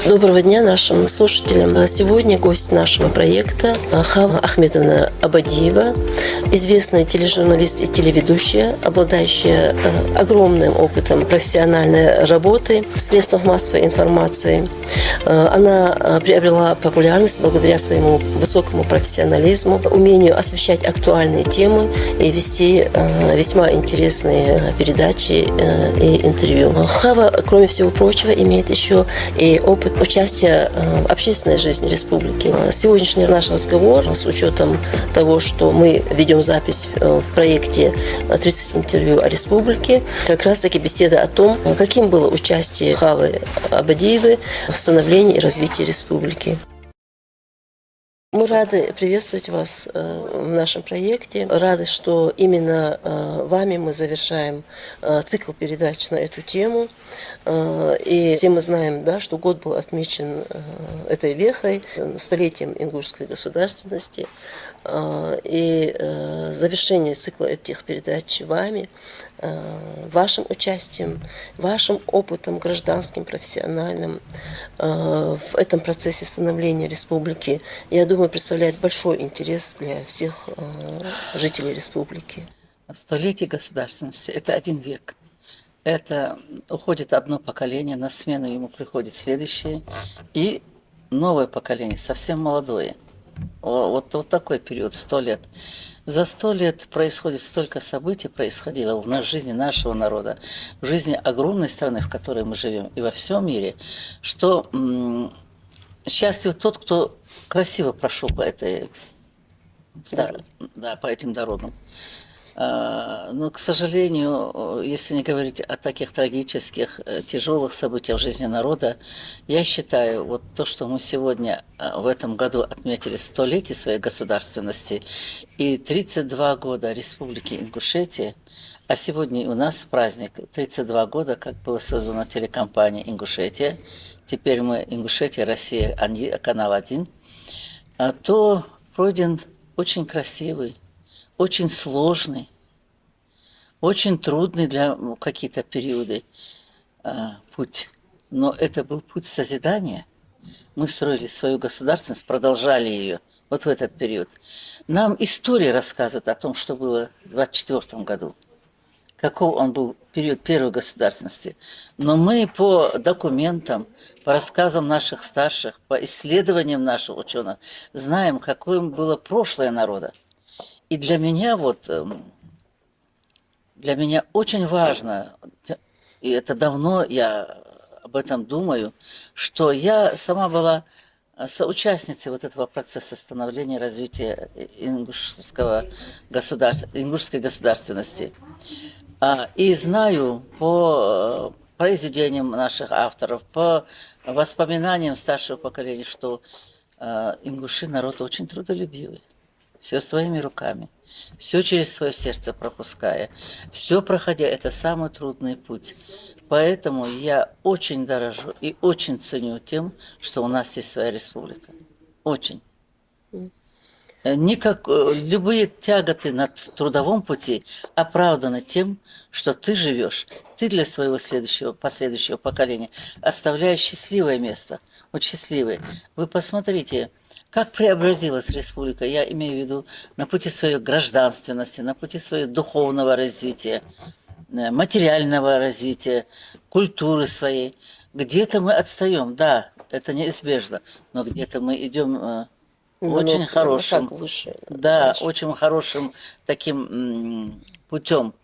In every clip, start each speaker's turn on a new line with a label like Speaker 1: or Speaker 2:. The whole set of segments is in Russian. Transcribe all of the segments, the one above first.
Speaker 1: Доброго дня нашим слушателям. Сегодня гость нашего проекта Хава Ахметовна Абадиева, известная тележурналист и телеведущая, обладающая огромным опытом профессиональной работы в средствах массовой информации. Она приобрела популярность благодаря своему высокому профессионализму, умению освещать актуальные темы и вести весьма интересные передачи и интервью. Хава, кроме всего прочего, имеет еще и опыт участия в общественной жизни республики. Сегодняшний наш разговор, с учетом того, что мы ведем запись в проекте «30 интервью о республике», как раз-таки беседа о том, каким было участие Хавы Абадиевой в становлении и развитии республики. Мы рады приветствовать вас в нашем проекте. Рады, что именно вами мы завершаем цикл передач на эту тему. И все мы знаем, да, что год был отмечен этой вехой, столетием ингушской государственности. И завершение цикла этих передач вами, вашим участием, вашим опытом гражданским, профессиональным в этом процессе становления республики, я думаю, представляет большой интерес для всех жителей республики.
Speaker 2: Столетие государственности – это 1 век. Это уходит одно поколение, на смену ему приходит следующее, и новое поколение, совсем молодое. Вот такой период, 100 лет. За 100 лет происходит столько событий, происходило в жизни нашего народа, в жизни огромной страны, в которой мы живем, и во всем мире, что счастлив тот, кто красиво прошел по этой, по этим дорогам. Но, к сожалению, если не говорить о таких трагических, тяжелых событиях в жизни народа, я считаю, вот то, что мы сегодня в этом году отметили 100-летие своей государственности и 32 года Республики Ингушетия, а сегодня у нас праздник 32 года, как была создана телекомпания «Ингушетия», теперь мы «Ингушетия, Россия», канал 1, то пройден очень красивый, очень сложный, очень трудный для какие-то периоды путь. Но это был путь созидания. Мы строили свою государственность, продолжали ее вот в этот период. Нам история рассказывает о том, что было в 1924 году. Каков он был период первой государственности. Но мы по документам, по рассказам наших старших, по исследованиям наших ученых знаем, какое было прошлое народа. И для меня очень важно, и это давно я об этом думаю, что я сама была соучастницей вот этого процесса становления, развития ингушской государственности. И знаю по произведениям наших авторов, по воспоминаниям старшего поколения, что ингуши народ очень трудолюбивый. Все своими руками, все через свое сердце пропуская, все проходя, это самый трудный путь. Поэтому я очень дорожу и очень ценю тем, что у нас есть своя республика. Очень. Любые тяготы на трудовом пути оправданы тем, что ты живешь, ты для своего последующего поколения оставляешь счастливое место, вот счастливое. Вы посмотрите, как преобразилась республика, я имею в виду на пути своей гражданственности, на пути своего духовного развития, материального развития, культуры своей. Где-то мы отстаем, да, это неизбежно, но где-то мы идем очень хорошим, очень хорошим таким путем.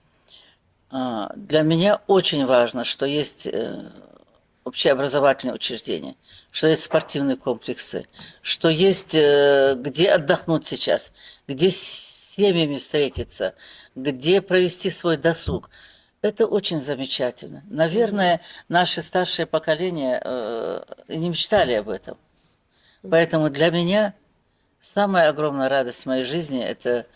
Speaker 2: Для меня очень важно, что есть общеобразовательные учреждения, что есть спортивные комплексы, что есть где отдохнуть сейчас, где с семьями встретиться, где провести свой досуг. Это очень замечательно. Наверное, наши старшие поколения не мечтали об этом. Поэтому для меня самая огромная радость в моей жизни – это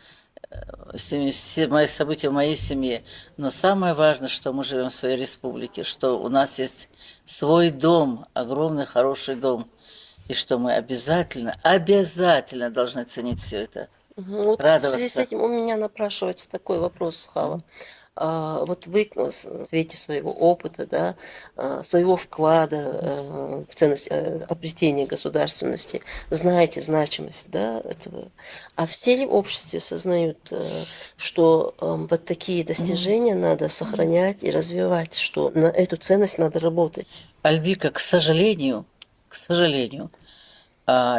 Speaker 2: события в моей семье. Но самое важное, что мы живем в своей республике, что у нас есть свой дом, огромный хороший дом, и что мы обязательно должны ценить все это.
Speaker 1: Вот в связи с этим у меня напрашивается такой вопрос, Хава. Вот вы в свете своего опыта, да, своего вклада в ценность обретения государственности, знаете значимость, да, этого. А все ли в обществе сознают, что вот такие достижения надо сохранять и развивать, что на эту ценность надо работать?
Speaker 2: Альбика, к сожалению,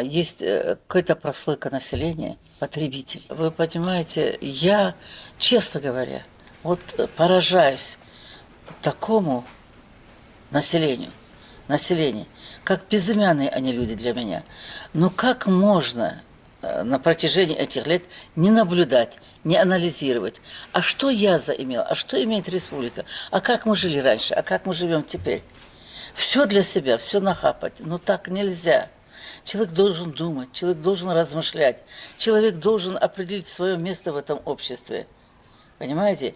Speaker 2: есть какая-то прослойка населения, потребитель. Вы понимаете, я, честно говоря, вот поражаюсь такому населению, как безымянные они люди для меня. Но как можно на протяжении этих лет не наблюдать, не анализировать, а что я заимел, а что имеет республика, а как мы жили раньше, а как мы живем теперь. Все для себя, все нахапать, но так нельзя. Человек должен думать, человек должен размышлять, человек должен определить свое место в этом обществе. Понимаете?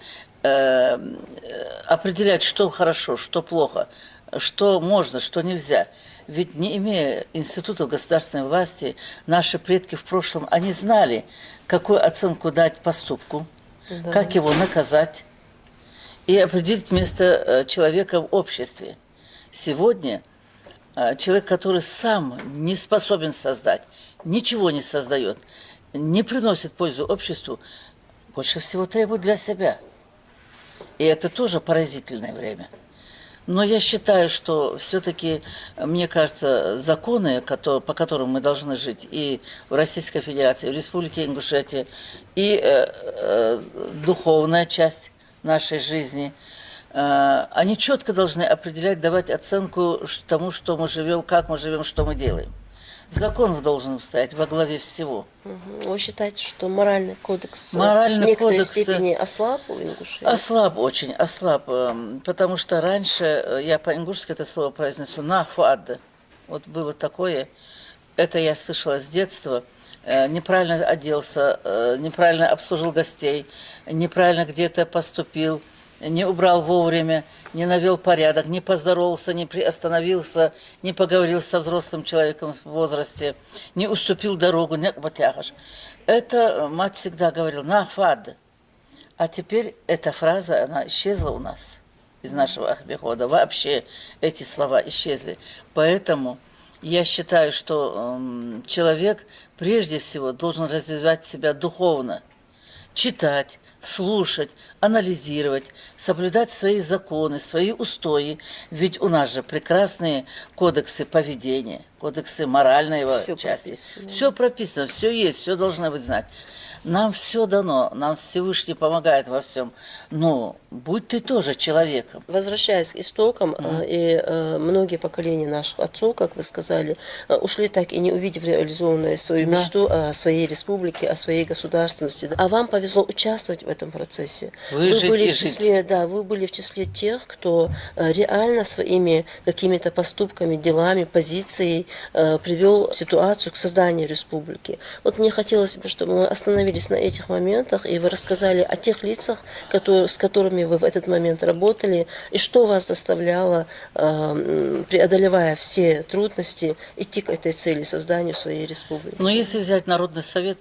Speaker 2: Определять, что хорошо, что плохо, что можно, что нельзя. Ведь не имея институтов государственной власти, наши предки в прошлом, они знали, какую оценку дать поступку,
Speaker 1: Да.
Speaker 2: как его наказать и определить место человека в обществе. Сегодня человек, который сам не способен создать, ничего не создает, не приносит пользу обществу, больше всего требует для себя. И это тоже поразительное время. Но я считаю, что все-таки, мне кажется, законы, по которым мы должны жить и в Российской Федерации, и в Республике Ингушетия, и духовная часть нашей жизни, они четко должны определять, давать оценку тому, что мы живем, как мы живем, что мы делаем. Закон должен стоять во главе всего.
Speaker 1: Вы считаете, что моральный кодекс
Speaker 2: Моральный
Speaker 1: в некоторой
Speaker 2: кодекс,
Speaker 1: степени ослаб у Ингушетии?
Speaker 2: Ослаб очень, ослаб, потому что раньше, я по-ингушски это слово произнесу, нахвад, вот было такое, это я слышала с детства, неправильно оделся, неправильно обслужил гостей, неправильно где-то поступил, не убрал вовремя, не навел порядок, не поздоровался, не приостановился, не поговорил со взрослым человеком в возрасте, не уступил дорогу, не потягаш. Это мать всегда говорила, нахвад. А теперь эта фраза, она исчезла у нас из нашего обихода. Вообще эти слова исчезли. Поэтому я считаю, что человек прежде всего должен развивать себя духовно, читать, слушать, анализировать, соблюдать свои законы, свои устои. Ведь у нас же прекрасные кодексы поведения, кодексы моральной
Speaker 1: Всё
Speaker 2: части.
Speaker 1: прописано.
Speaker 2: Все прописано, все есть, все должно быть знать. Нам все дано, нам Всевышний помогает во всем. Но будь ты тоже человеком.
Speaker 1: Возвращаясь к истокам, многие поколения наших отцов, как вы сказали, ушли так и не увидев реализованную свою
Speaker 2: Да.
Speaker 1: мечту о своей республике, о своей государственности. А вам повезло участвовать в этом процессе.
Speaker 2: Выжить
Speaker 1: были
Speaker 2: и
Speaker 1: в
Speaker 2: жить.
Speaker 1: числе, да, вы были в числе тех, кто реально своими какими-то поступками, делами, позицией привел ситуацию к созданию республики. Вот мне хотелось бы, чтобы мы остановились на этих моментах, и вы рассказали о тех лицах, с которыми вы в этот момент работали, и что вас заставляло, преодолевая все трудности, идти к этой цели, созданию своей республики.
Speaker 2: Но если взять Народный совет,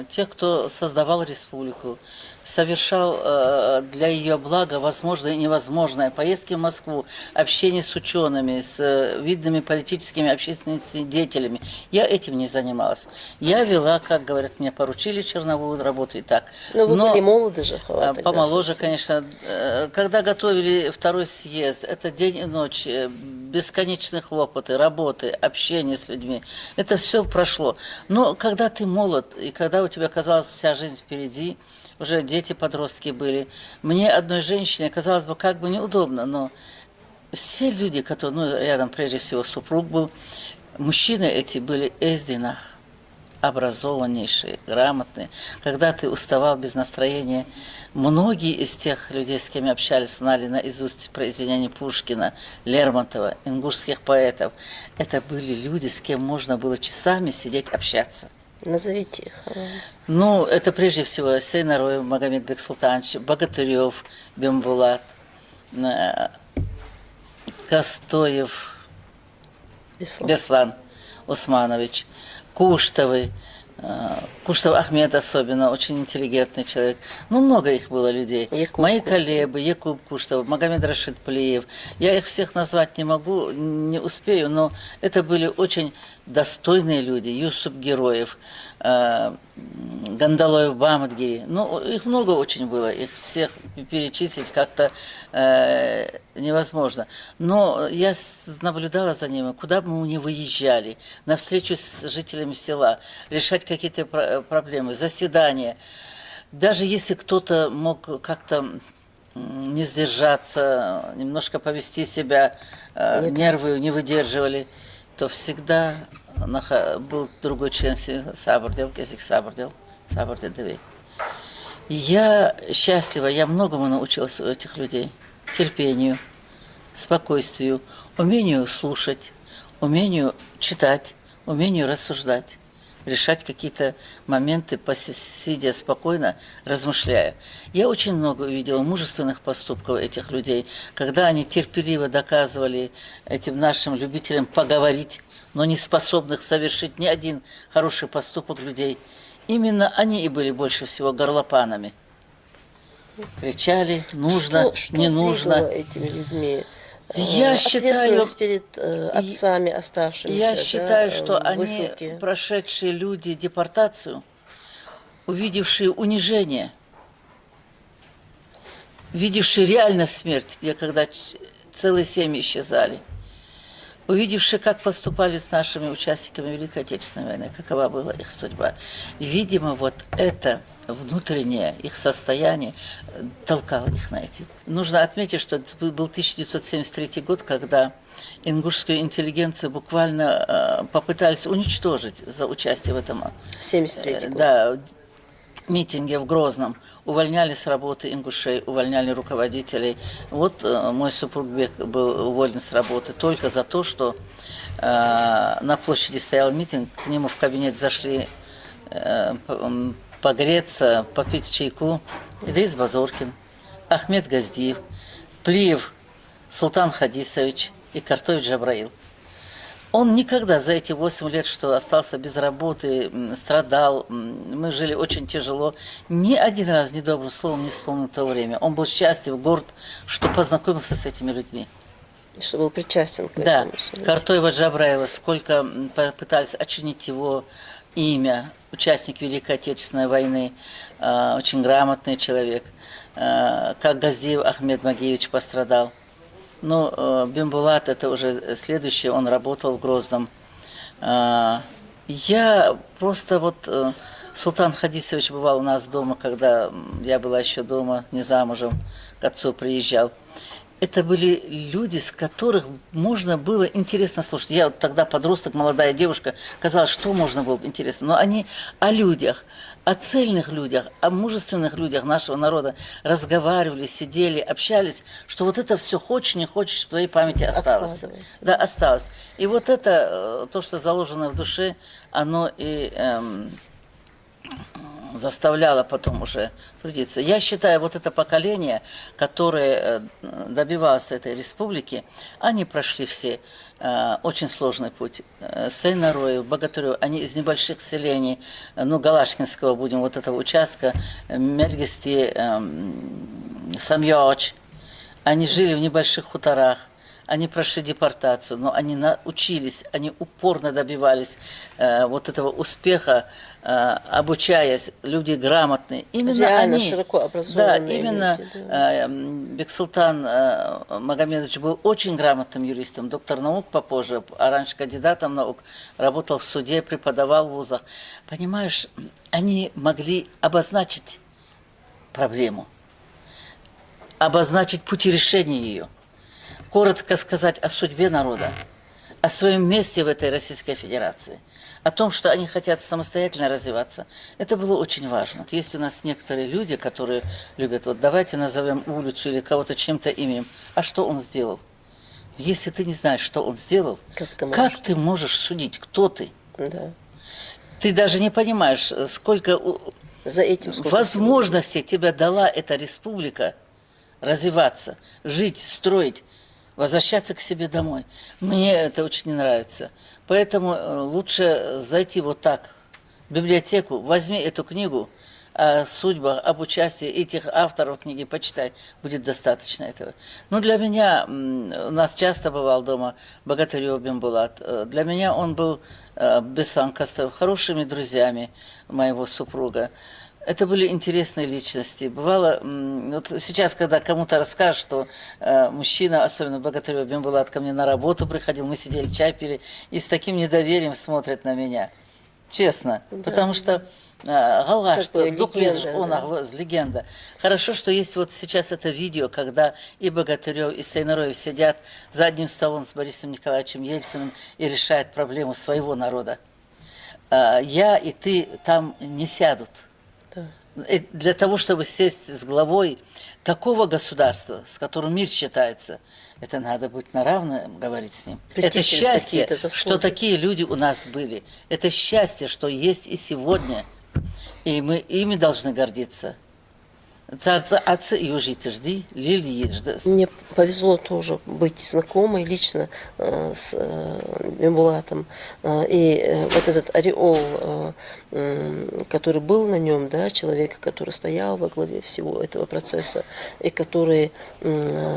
Speaker 2: тех, кто создавал республику, совершал для ее блага возможное и невозможное, поездки в Москву, общение с учеными, с видными политическими, общественными деятелями, я этим не занималась. Я вела, как говорят, мне поручили черновую работу и так.
Speaker 1: Но вы были молоды же, Хава, тогда,
Speaker 2: Помоложе,
Speaker 1: собственно.
Speaker 2: конечно. Когда готовили второй съезд, это день и ночь, бесконечные хлопоты, работы, общение с людьми. Это все прошло. Но когда ты молод, и когда у тебя, казалось, вся жизнь впереди, уже дети, подростки были, мне, одной женщине, казалось бы, как бы неудобно, но все люди, которые, рядом прежде всего супруг был, мужчины эти были эздинах, образованнейшие, грамотные. Когда ты уставал без настроения, многие из тех людей, с кем я общались, знали наизусть произведения Пушкина, Лермонтова, ингушских поэтов. Это были люди, с кем можно было часами сидеть, общаться.
Speaker 1: Назовите их.
Speaker 2: Ну, это прежде всего Сейнароев, Магомед Бексултанович, Богатырев, Бембулат, Костоев,
Speaker 1: Беслан.
Speaker 2: Беслан Османович, Куштовы, Куштов Ахмед особенно, очень интеллигентный человек. Ну, много их было людей.
Speaker 1: Якуб
Speaker 2: Мои
Speaker 1: Куштов.
Speaker 2: коллеги, Якуб Куштов, Магомед Рашид Плиев. Я их всех назвать не могу, не успею, но это были очень достойные люди. Юсуп Героев, Гандалоев Бамадгири. Ну, их много очень было, их всех перечислить как-то невозможно. Но я наблюдала за ними, куда бы мы ни выезжали, на встречу с жителями села, решать какие-то проблемы, заседания. Даже если кто-то мог как-то не сдержаться, немножко повести себя, нервы не выдерживали, то всегда был другой член Сабырдел, Кезик Сабырдел, Сабырдедевей. Я счастлива, я многому научилась у этих людей. Терпению, спокойствию, умению слушать, умению читать, умению рассуждать, решать какие-то моменты, сидя спокойно, размышляя. Я очень много увидела мужественных поступков этих людей, когда они терпеливо доказывали этим нашим любителям поговорить, но не способных совершить ни один хороший поступок людей. Именно они и были больше всего горлопанами. Кричали, нужно,
Speaker 1: Что
Speaker 2: не нужно.
Speaker 1: двигало этими людьми?
Speaker 2: Я считаю,
Speaker 1: Ответственность перед отцами оставшимися.
Speaker 2: я считаю,
Speaker 1: да,
Speaker 2: что они,
Speaker 1: высылки.
Speaker 2: прошедшие люди депортацию, увидевшие унижение, видевшие реально смерть, где когда целые семьи исчезали, увидевшие, как поступали с нашими участниками Великой Отечественной войны, какова была их судьба. Видимо, вот это внутреннее их состояние толкало их на эти. Нужно отметить, что это был 1973 год, когда ингушскую интеллигенцию буквально попытались уничтожить за участие в этом
Speaker 1: 73-й год.
Speaker 2: да, митинге в Грозном. Увольняли с работы ингушей, увольняли руководителей. Вот мой супруг Бек был уволен с работы только за то, что на площади стоял митинг, к нему в кабинет зашли погреться, попить чайку Идрис Базоркин, Ахмед Газдиев, Плиев Султан Хадисович и Картович Джабраил. Он никогда за эти 8 лет, что остался без работы, страдал, мы жили очень тяжело, ни один раз ни добрым словом не вспомнил то время. Он был счастлив, горд, что познакомился с этими людьми.
Speaker 1: Что был причастен к
Speaker 2: Да,
Speaker 1: этому.
Speaker 2: Картоева Джабраила, сколько пытались очинить его имя, участник Великой Отечественной войны, очень грамотный человек, как Газдиев Ахмед Магиевич пострадал. Но Бимбулат, это уже следующий, он работал в Грозном. Я просто вот... Султан Хадисович бывал у нас дома, когда я была еще дома, не замужем, к отцу приезжал. Это были люди, с которых можно было интересно слушать. Я вот тогда подросток, молодая девушка, казалось, что можно было бы интересно. Но они о людях, о цельных людях, о мужественных людях нашего народа разговаривали, сидели, общались, что вот это все хочешь, не хочешь, в твоей памяти осталось. Да, осталось. И вот это, то, что заложено в душе, оно и... заставляло потом уже трудиться. Я считаю, вот это поколение, которое добивалось этой республики, они прошли все очень сложный путь. Сейнароев, Богатырев, они из небольших селений, ну, Галашкинского, будем, вот этого участка, Мергисти, Самьоч, они жили в небольших хуторах. Они прошли депортацию, но они научились, они упорно добивались вот этого успеха, обучаясь, люди грамотные. Именно
Speaker 1: реально
Speaker 2: они,
Speaker 1: широко образованные.
Speaker 2: Да, именно
Speaker 1: люди, да.
Speaker 2: Бексултан Магомедович был очень грамотным юристом, доктор наук попозже, а раньше кандидатом наук, работал в суде, преподавал в вузах. Понимаешь, они могли обозначить проблему, обозначить пути решения ее. Коротко сказать о судьбе народа, о своем месте в этой Российской Федерации, о том, что они хотят самостоятельно развиваться. Это было очень важно. Есть у нас некоторые люди, которые любят, вот давайте назовем улицу или кого-то чем-то именем. А что он сделал? Если ты не знаешь, что он сделал, как ты можешь судить, кто ты?
Speaker 1: Да.
Speaker 2: Ты даже не понимаешь, сколько
Speaker 1: за этим
Speaker 2: возможностей тебе дала эта республика развиваться, жить, строить, возвращаться к себе домой. Мне это очень не нравится. Поэтому лучше зайти вот так в библиотеку, возьми эту книгу о судьбах, об участии этих авторов книги, почитай, будет достаточно этого. Ну, для меня, у нас часто бывал дома Богатырев Бимбулат, для меня он был Бесан Костов, хорошими друзьями моего супруга. Это были интересные личности. Бывало, вот сейчас, когда кому-то расскажешь, что мужчина, особенно Богатырев Бимбулат, ко мне на работу приходил, мы сидели, чай пили, и с таким недоверием смотрят на меня. Честно.
Speaker 1: Да.
Speaker 2: Потому что Галаш,
Speaker 1: Такое
Speaker 2: легенда. Легенда. Хорошо, что есть вот сейчас это видео, когда и Богатырев, и Стайнароев сидят за одним столом с Борисом Николаевичем Ельциным и решают проблему своего народа. Я и ты там не сядут.
Speaker 1: Да.
Speaker 2: Для того, чтобы сесть с главой такого государства, с которым мир считается, это надо быть на равном говорить с ним.
Speaker 1: Прийти
Speaker 2: Это
Speaker 1: через
Speaker 2: счастье,
Speaker 1: какие-то заслуги.
Speaker 2: что такие люди у нас были. Это счастье, что есть и сегодня. И мы ими должны гордиться. Царца отцы и ужите жди, лилии жди.
Speaker 1: Мне повезло тоже быть знакомой лично с Бимбулатом. И вот этот ореол, который был на нем, да, человека, который стоял во главе всего этого процесса, и который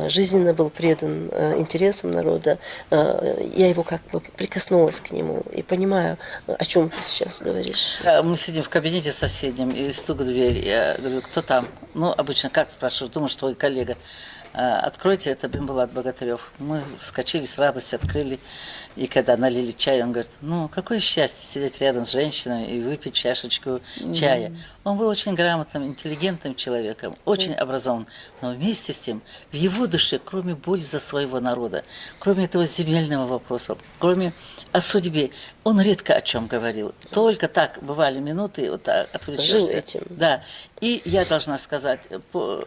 Speaker 1: жизненно был предан интересам народа, я его как бы прикоснулась к нему и понимаю, о чем ты сейчас говоришь.
Speaker 2: Мы сидим в кабинете соседнем, и стук в дверь. Я говорю, кто там? Ну, обычно как спрашиваешь, думаешь, твой коллега. Откройте, это Бимбулат Богатырев. Мы вскочили с радостью, открыли. И когда налили чай, он говорит, ну, какое счастье сидеть рядом с женщинами и выпить чашечку чая. Он был очень грамотным, интеллигентным человеком, очень образованным. Но вместе с тем, в его душе, кроме боли за своего народа, кроме этого земельного вопроса, кроме о судьбе, он редко о чем говорил. Только так бывали минуты, вот так отвлечешься.
Speaker 1: Жил этим.
Speaker 2: Да. И я должна сказать,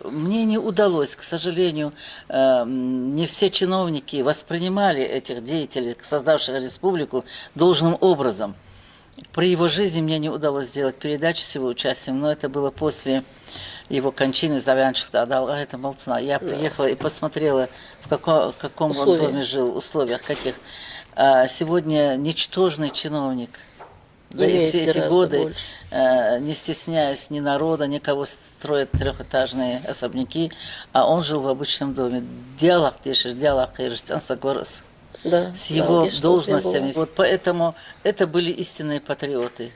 Speaker 2: мне не удалось, к сожалению, не все чиновники воспринимали этих деятелей, создавших республику, должным образом. При его жизни мне не удалось сделать передачу с его участием, но это было после его кончины, Завяншихта отдал, это Молцна. Я приехала и посмотрела, в каком он доме жил, условиях каких. Сегодня ничтожный чиновник, да и все эти годы, не стесняясь ни народа, никого, строят трехэтажные особняки, а он жил в обычном доме. Диалог тишишь, диалог
Speaker 1: Да,
Speaker 2: с его
Speaker 1: да,
Speaker 2: должностями. Вот поэтому это были истинные патриоты.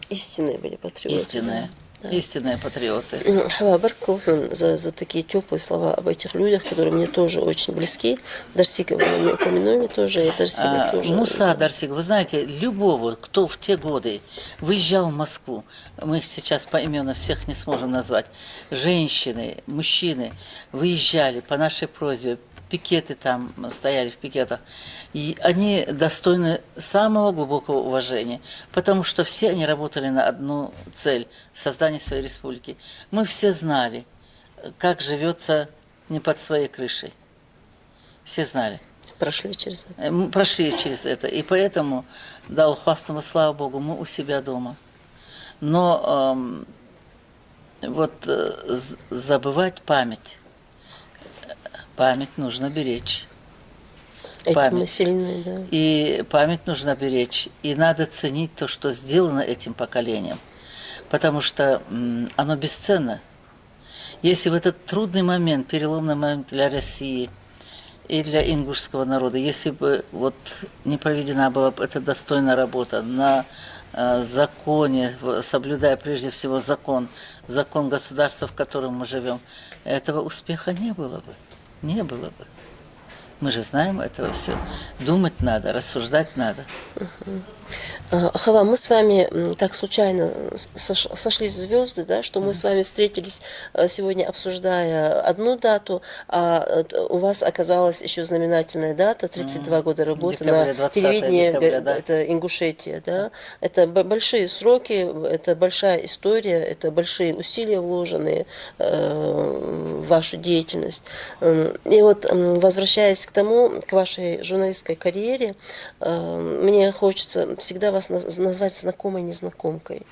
Speaker 1: Истинные были патриоты.
Speaker 2: Истинные.
Speaker 1: Да.
Speaker 2: Истинные патриоты.
Speaker 1: Хава Баркулхан за такие теплые слова об этих людях, которые мне тоже очень близки. Дарсика вы не упомянули тоже, и Дарсика тоже.
Speaker 2: Муса Дарсик, вы знаете, любого, кто в те годы выезжал в Москву, мы их сейчас поименно всех не сможем назвать, женщины, мужчины выезжали по нашей просьбе, пикеты там стояли в пикетах, и они достойны самого глубокого уважения, потому что все они работали на одну цель – создание своей республики. Мы все знали, как живется не под своей крышей. Все знали.
Speaker 1: Прошли через это.
Speaker 2: Мы прошли через это, и поэтому, да, ухвастного, слава Богу, мы у себя дома. Но забывать память. Память нужно беречь.
Speaker 1: Этим мы сильны, да.
Speaker 2: И память нужно беречь. И надо ценить то, что сделано этим поколением. Потому что оно бесценно. Если в этот трудный момент, переломный момент для России и для ингушского народа, если бы вот не проведена была бы эта достойная работа на законе, соблюдая прежде всего закон государства, в котором мы живем, этого успеха не было бы. Не было бы. Мы же знаем этого все. Думать надо, рассуждать надо.
Speaker 1: Хава, мы с вами так случайно сошлись звезды, да, что мы с вами встретились сегодня, обсуждая одну дату, а у вас оказалась еще знаменательная дата, 32 года работы на телевидении,
Speaker 2: да.
Speaker 1: это Ингушетия, да. Это большие сроки, это большая история, это большие усилия, вложенные в вашу деятельность. И вот, возвращаясь к вашей журналистской карьере, мне хочется всегда всегда вас назвать знакомой незнакомкой.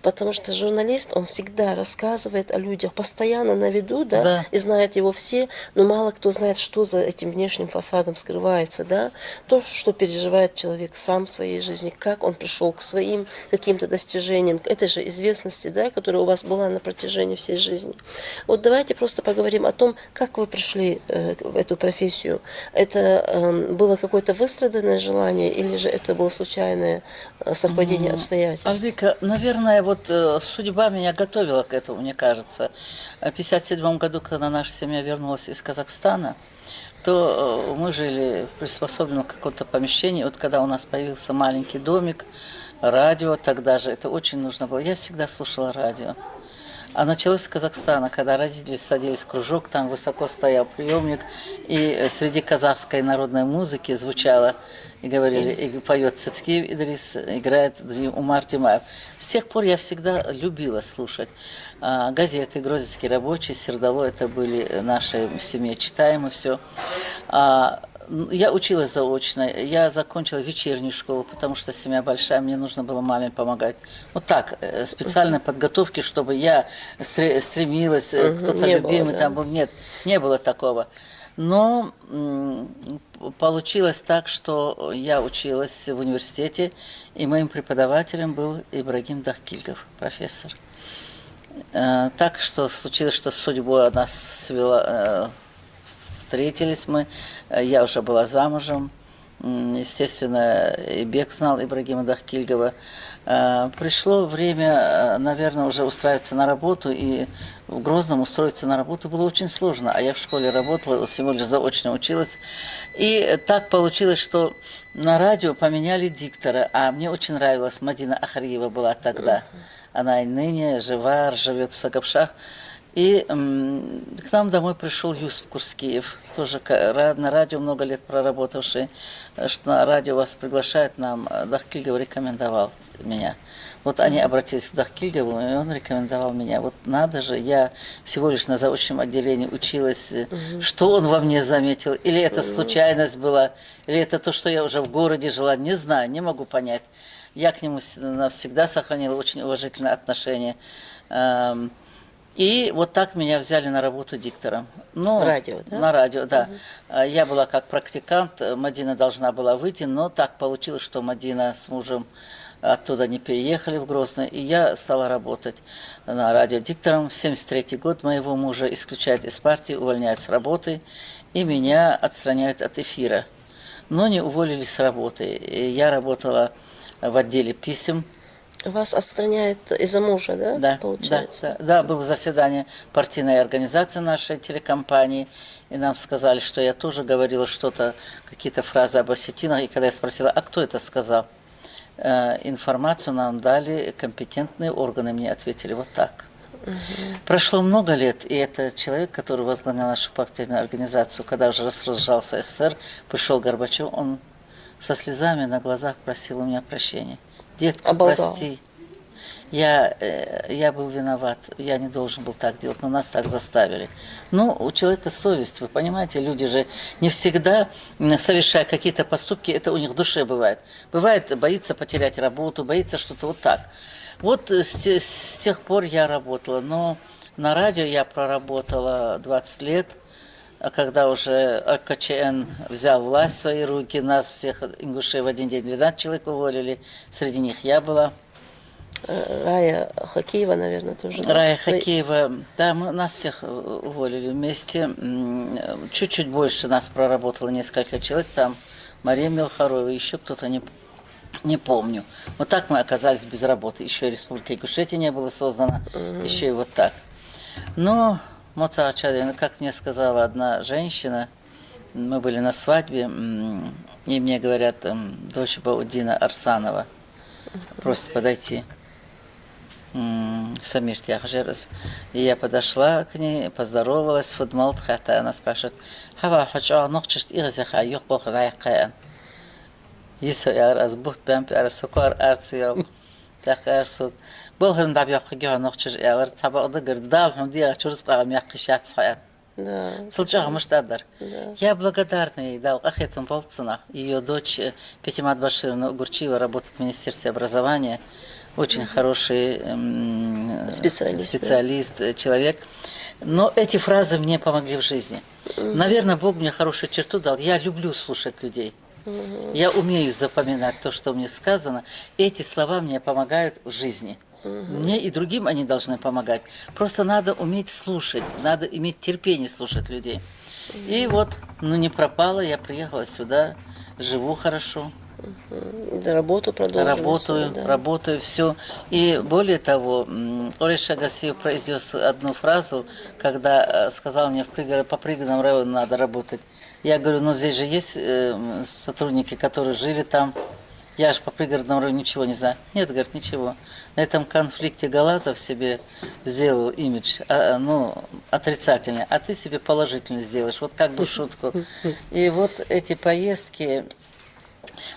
Speaker 1: Потому что журналист, он всегда рассказывает о людях, постоянно на виду, да,
Speaker 2: Да.
Speaker 1: и знают его все, но мало кто знает, что за этим внешним фасадом скрывается, да, то, что переживает человек сам в своей жизни, как он пришел к своим каким-то достижениям, к этой же известности, да, которая у вас была на протяжении всей жизни. Вот давайте просто поговорим о том, как вы пришли в эту профессию. Это было какое-то выстраданное желание или же это было случайное совпадение обстоятельств?
Speaker 2: Альбика, наверное, вот судьба меня готовила к этому, мне кажется. В 1957 году, когда наша семья вернулась из Казахстана, то мы жили в приспособленном каком-то помещении. Вот когда у нас появился маленький домик, радио тогда же, это очень нужно было. Я всегда слушала радио. А началось с Казахстана, когда родители садились в кружок, там высоко стоял приемник, и среди казахской народной музыки звучало, и говорили, и поет Цицкиев Идрис, играет Умар Тимаев. С тех пор я всегда любила слушать. Газеты «Грозинский рабочий», «Сердало» — это были наши в семье читаемые, все. Я училась заочно, я закончила вечернюю школу, потому что семья большая, мне нужно было маме помогать. Вот так, специальной подготовки, чтобы я стремилась, кто-то
Speaker 1: Не
Speaker 2: любимый
Speaker 1: было, да.
Speaker 2: там был. Нет, не было такого. Но получилось так, что я училась в университете, и моим преподавателем был Ибрагим Дахкильгов, профессор. Так что случилось, что с судьбой нас свела. Встретились мы, я уже была замужем, естественно, и Бек знал Ибрагима Дахкильгова. Пришло время, наверное, уже устраиваться на работу, и в Грозном устроиться на работу было очень сложно, а я в школе работала, всего лишь заочно училась. И так получилось, что на радио поменяли диктора, а мне очень нравилась Мадина Ахариева была тогда. Она и ныне жива, живет в Сагапшах. И к нам домой пришел Юсуф Курскиев, тоже на радио много лет проработавший, что на радио вас приглашают, нам Дахкильгов рекомендовал меня. Вот они обратились к Дахкильгову, и он рекомендовал меня. Вот надо же, я всего лишь на заочном отделении училась, что он во мне заметил, или это случайность была, или это то, что я уже в городе жила, не знаю, не могу понять. Я к нему навсегда сохранила очень уважительное отношение. И вот так меня взяли на работу диктором. Ну,
Speaker 1: Радио, да?
Speaker 2: На радио, да. Я была как практикант, Мадина должна была выйти, но так получилось, что Мадина с мужем оттуда не переехали в Грозный, и я стала работать на радио диктором. 1973 год моего мужа исключают из партии, увольняют с работы, и меня отстраняют от эфира. Но не уволили с работы. И я работала в отделе писем.
Speaker 1: Вас отстраняет из-за мужа, да?
Speaker 2: Да,
Speaker 1: Получается?
Speaker 2: да, было заседание партийной организации нашей телекомпании, и нам сказали, что я тоже говорила что-то, какие-то фразы об осетинах, и когда я спросила, а кто это сказал, информацию нам дали компетентные органы, мне ответили вот так. Прошло много лет, и это человек, который возглавлял нашу партийную организацию, когда уже разжался СССР, пришел Горбачев, он со слезами на глазах просил у меня прощения. Детка, прости, я был виноват, я не должен был так делать, но нас так заставили. Ну, у человека совесть, вы понимаете, люди же не всегда, совершая какие-то поступки, это у них в душе бывает. Бывает, боится потерять работу, боится что-то вот так. Вот с тех пор я работала, но на радио я проработала 20 лет, а когда уже АКЧН взял власть в свои руки, нас всех ингушей в один день 12 человек уволили, среди них я была.
Speaker 1: Рая Хакиева, наверное, тоже.
Speaker 2: Рая Хакиева, да, нас всех уволили вместе. Чуть-чуть больше нас проработало несколько человек, там Мария Мелхарова, еще кто-то, не помню. Вот так мы оказались без работы. Еще и Республика Ингушетия не была создана, еще и вот так. Но Моцарчадин, как мне сказала одна женщина, мы были на свадьбе, и мне говорят, дочь Баудина Арсанова, просит подойти, Самир Тяхжерес. И я подошла к ней, поздоровалась, фудмалт хата, она спрашивает, хава хача нохчешт ирзаха, юхбах райкаан. Если я разбухт бэмпи арасукар арциял, так арсук. Болхрын даб яқыға нохчеш ялар, сабақды гырдал, хамди ачурс қағам яқышат саян.
Speaker 1: Да.
Speaker 2: Сылчага Мыштадар.
Speaker 1: Да.
Speaker 2: Я благодарна ей, да, Ахетом Болцинах. Ее дочь Петимат Башировна Гурчиева работает в Министерстве образования. Очень хороший
Speaker 1: Специалист, да.
Speaker 2: специалист, человек. Но эти фразы мне помогли в жизни. Наверное, Бог мне хорошую черту дал. Я люблю слушать людей. Я умею запоминать то, что мне сказано. Эти слова мне помогают в жизни. Мне и другим они должны помогать. Просто надо уметь слушать, надо иметь терпение слушать людей. И вот, ну не пропала, я приехала сюда, живу хорошо,
Speaker 1: Да, работу продолжили.
Speaker 2: работаю,
Speaker 1: да.
Speaker 2: работаю, все. И более того, Ориш Агасиев произнес одну фразу, когда сказал мне, по пригородному району надо работать. Я говорю, ну здесь же есть сотрудники, которые жили там. Я же по пригородному району ничего не знаю. Нет, говорит, ничего. На этом конфликте Галазов себе сделал имидж, ну, отрицательный, а ты себе положительный сделаешь, вот как бы шутку. И вот эти поездки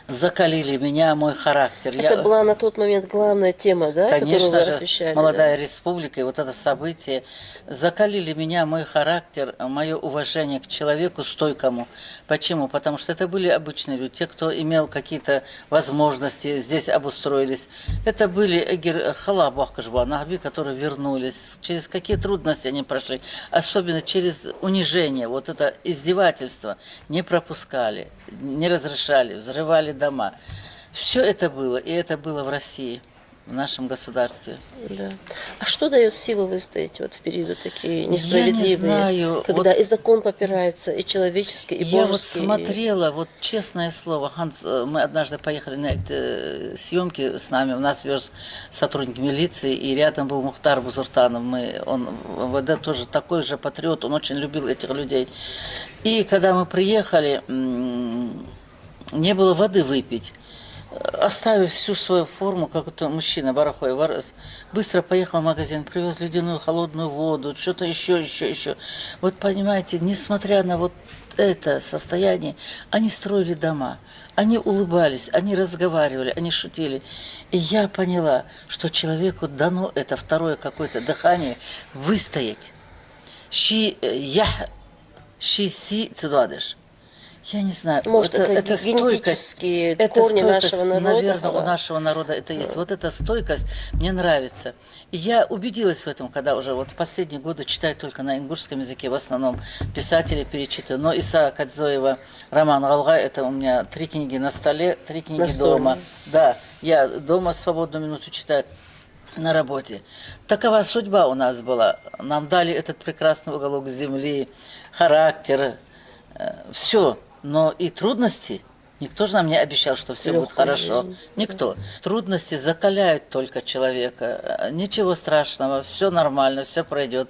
Speaker 2: закалили меня, мой характер.
Speaker 1: Это была на тот момент главная тема, да, которую
Speaker 2: Конечно
Speaker 1: вы
Speaker 2: же,
Speaker 1: освещали?
Speaker 2: молодая республика, и вот это событие закалили меня, мой характер, мое уважение к человеку стойкому. Почему? Потому что это были обычные люди, те, кто имел какие-то возможности, здесь обустроились. Это были халабахкашба, нахби, которые вернулись. Через какие трудности они прошли, особенно через унижение, вот это издевательство. Не пропускали, не разрешали, взрывали дома. Все это было, и это было в России, в нашем государстве.
Speaker 1: Да. А что дает силу выстоять вот в периоды такие несправедливые,
Speaker 2: Я не знаю,
Speaker 1: когда
Speaker 2: вот
Speaker 1: и закон попирается, и человеческий, и
Speaker 2: я вот
Speaker 1: божеский?
Speaker 2: смотрела, вот честное слово, Ханс, мы однажды поехали на эти съемки с нами, у нас вез сотрудник милиции, и рядом был Мухтар Бузуртанов, он в МВД тоже такой же патриот, он очень любил этих людей. И когда мы приехали, не было воды выпить. Оставив всю свою форму, как это мужчина, барахой, быстро поехал в магазин, привез ледяную холодную воду, что-то еще. Вот понимаете, несмотря на вот это состояние, они строили дома, они улыбались, они разговаривали, они шутили. И я поняла, что человеку дано это второе какое-то дыхание выстоять. Ши си цидуадеш. Я не знаю,
Speaker 1: Может, это
Speaker 2: стойкость,
Speaker 1: генетические корни нашего народа?
Speaker 2: наверное, у нашего народа это есть. Вот эта стойкость мне нравится. И я убедилась в этом, когда уже вот в последние годы читаю только на ингушском языке, в основном писатели перечитываю. Но Иса Кадзоева, Роман Галгай, это у меня 3 книги на столе, 3 книги дома. Да, я дома свободную минуту читаю. На работе. Такова судьба у нас была. Нам дали этот прекрасный уголок земли, характер, все. Но и трудности, никто же нам не обещал, что все будет хорошо.
Speaker 1: Жизнь.
Speaker 2: Никто. Трудности закаляют только человека. Ничего страшного, все нормально, все пройдет.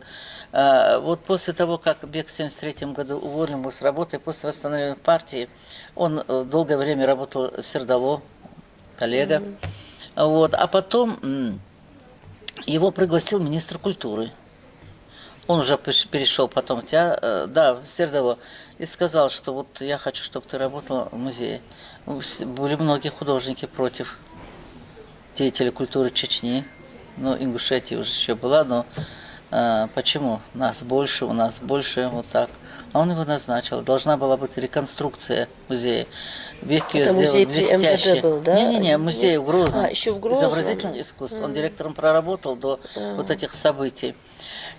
Speaker 2: Вот после того, как Бек в 1973 году уволил с работы, после восстановления партии, он долгое время работал в Сердало, коллега. Вот. А потом его пригласил министр культуры. Он уже перешел потом в Сердало, и сказал, что вот я хочу, чтобы ты работала в музее. Были многие художники против, деятели культуры Чечни, но Ингушетия уже еще была, но почему? У нас больше, вот так. А он его назначил. Должна была быть реконструкция музея. Век ее сделал блестяще.
Speaker 1: Был, да?
Speaker 2: Не, музей в Грозном.
Speaker 1: Еще в Грозном?
Speaker 2: Изобразительное искусство. Он директором проработал до вот этих событий.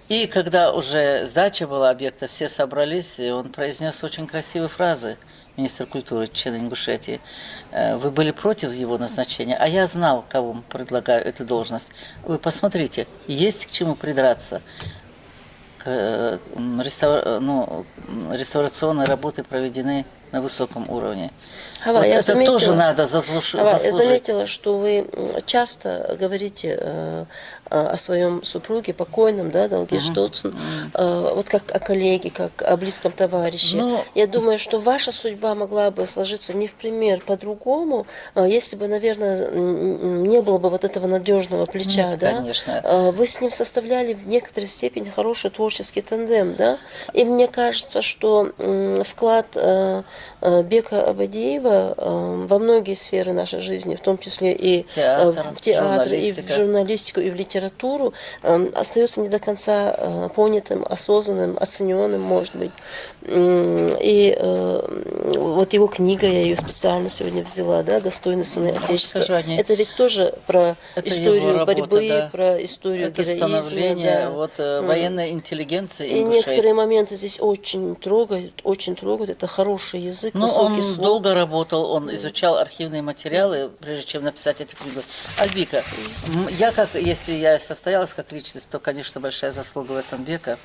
Speaker 2: И когда уже сдача была объекта, все собрались, и он произнес очень красивые фразы, министр культуры член Ингушетии. Вы были против его назначения, а я знал, кому предлагаю эту должность. Вы посмотрите, есть к чему придраться. Реставрационные работы проведены на высоком уровне.
Speaker 1: Хава,
Speaker 2: вот
Speaker 1: я
Speaker 2: это
Speaker 1: заметила,
Speaker 2: тоже надо заслужить.
Speaker 1: Я заметила, что вы часто говорите о своем супруге, покойном, да, Далге Штоцн, вот как о коллеге, как о близком товарище. Я думаю, что ваша судьба могла бы сложиться не в пример по-другому, если бы, наверное, не было бы вот этого надежного плеча.
Speaker 2: Нет,
Speaker 1: да?
Speaker 2: конечно.
Speaker 1: Вы с ним составляли в некоторой степени хороший творческий тандем, да? И мне кажется, что вклад Бека Абадиева во многие сферы нашей жизни, в том числе и в театр, и в журналистику, и в литературу, остается не до конца понятым, осознанным, оцененным, может быть. И вот его книга, я ее специально сегодня взяла, да, «Достойные сыны Отечества». Это ведь тоже про историю работа, борьбы, да, про историю героизма.
Speaker 2: Да. Вот, военной интеллигенции.
Speaker 1: И некоторые моменты здесь очень трогают, очень трогают. Это хороший язык, высокий слог.
Speaker 2: Он долго работал, он изучал архивные материалы, прежде чем написать эту книгу. Альбика, если я состоялась как личность, то, конечно, большая заслуга в этом Бека,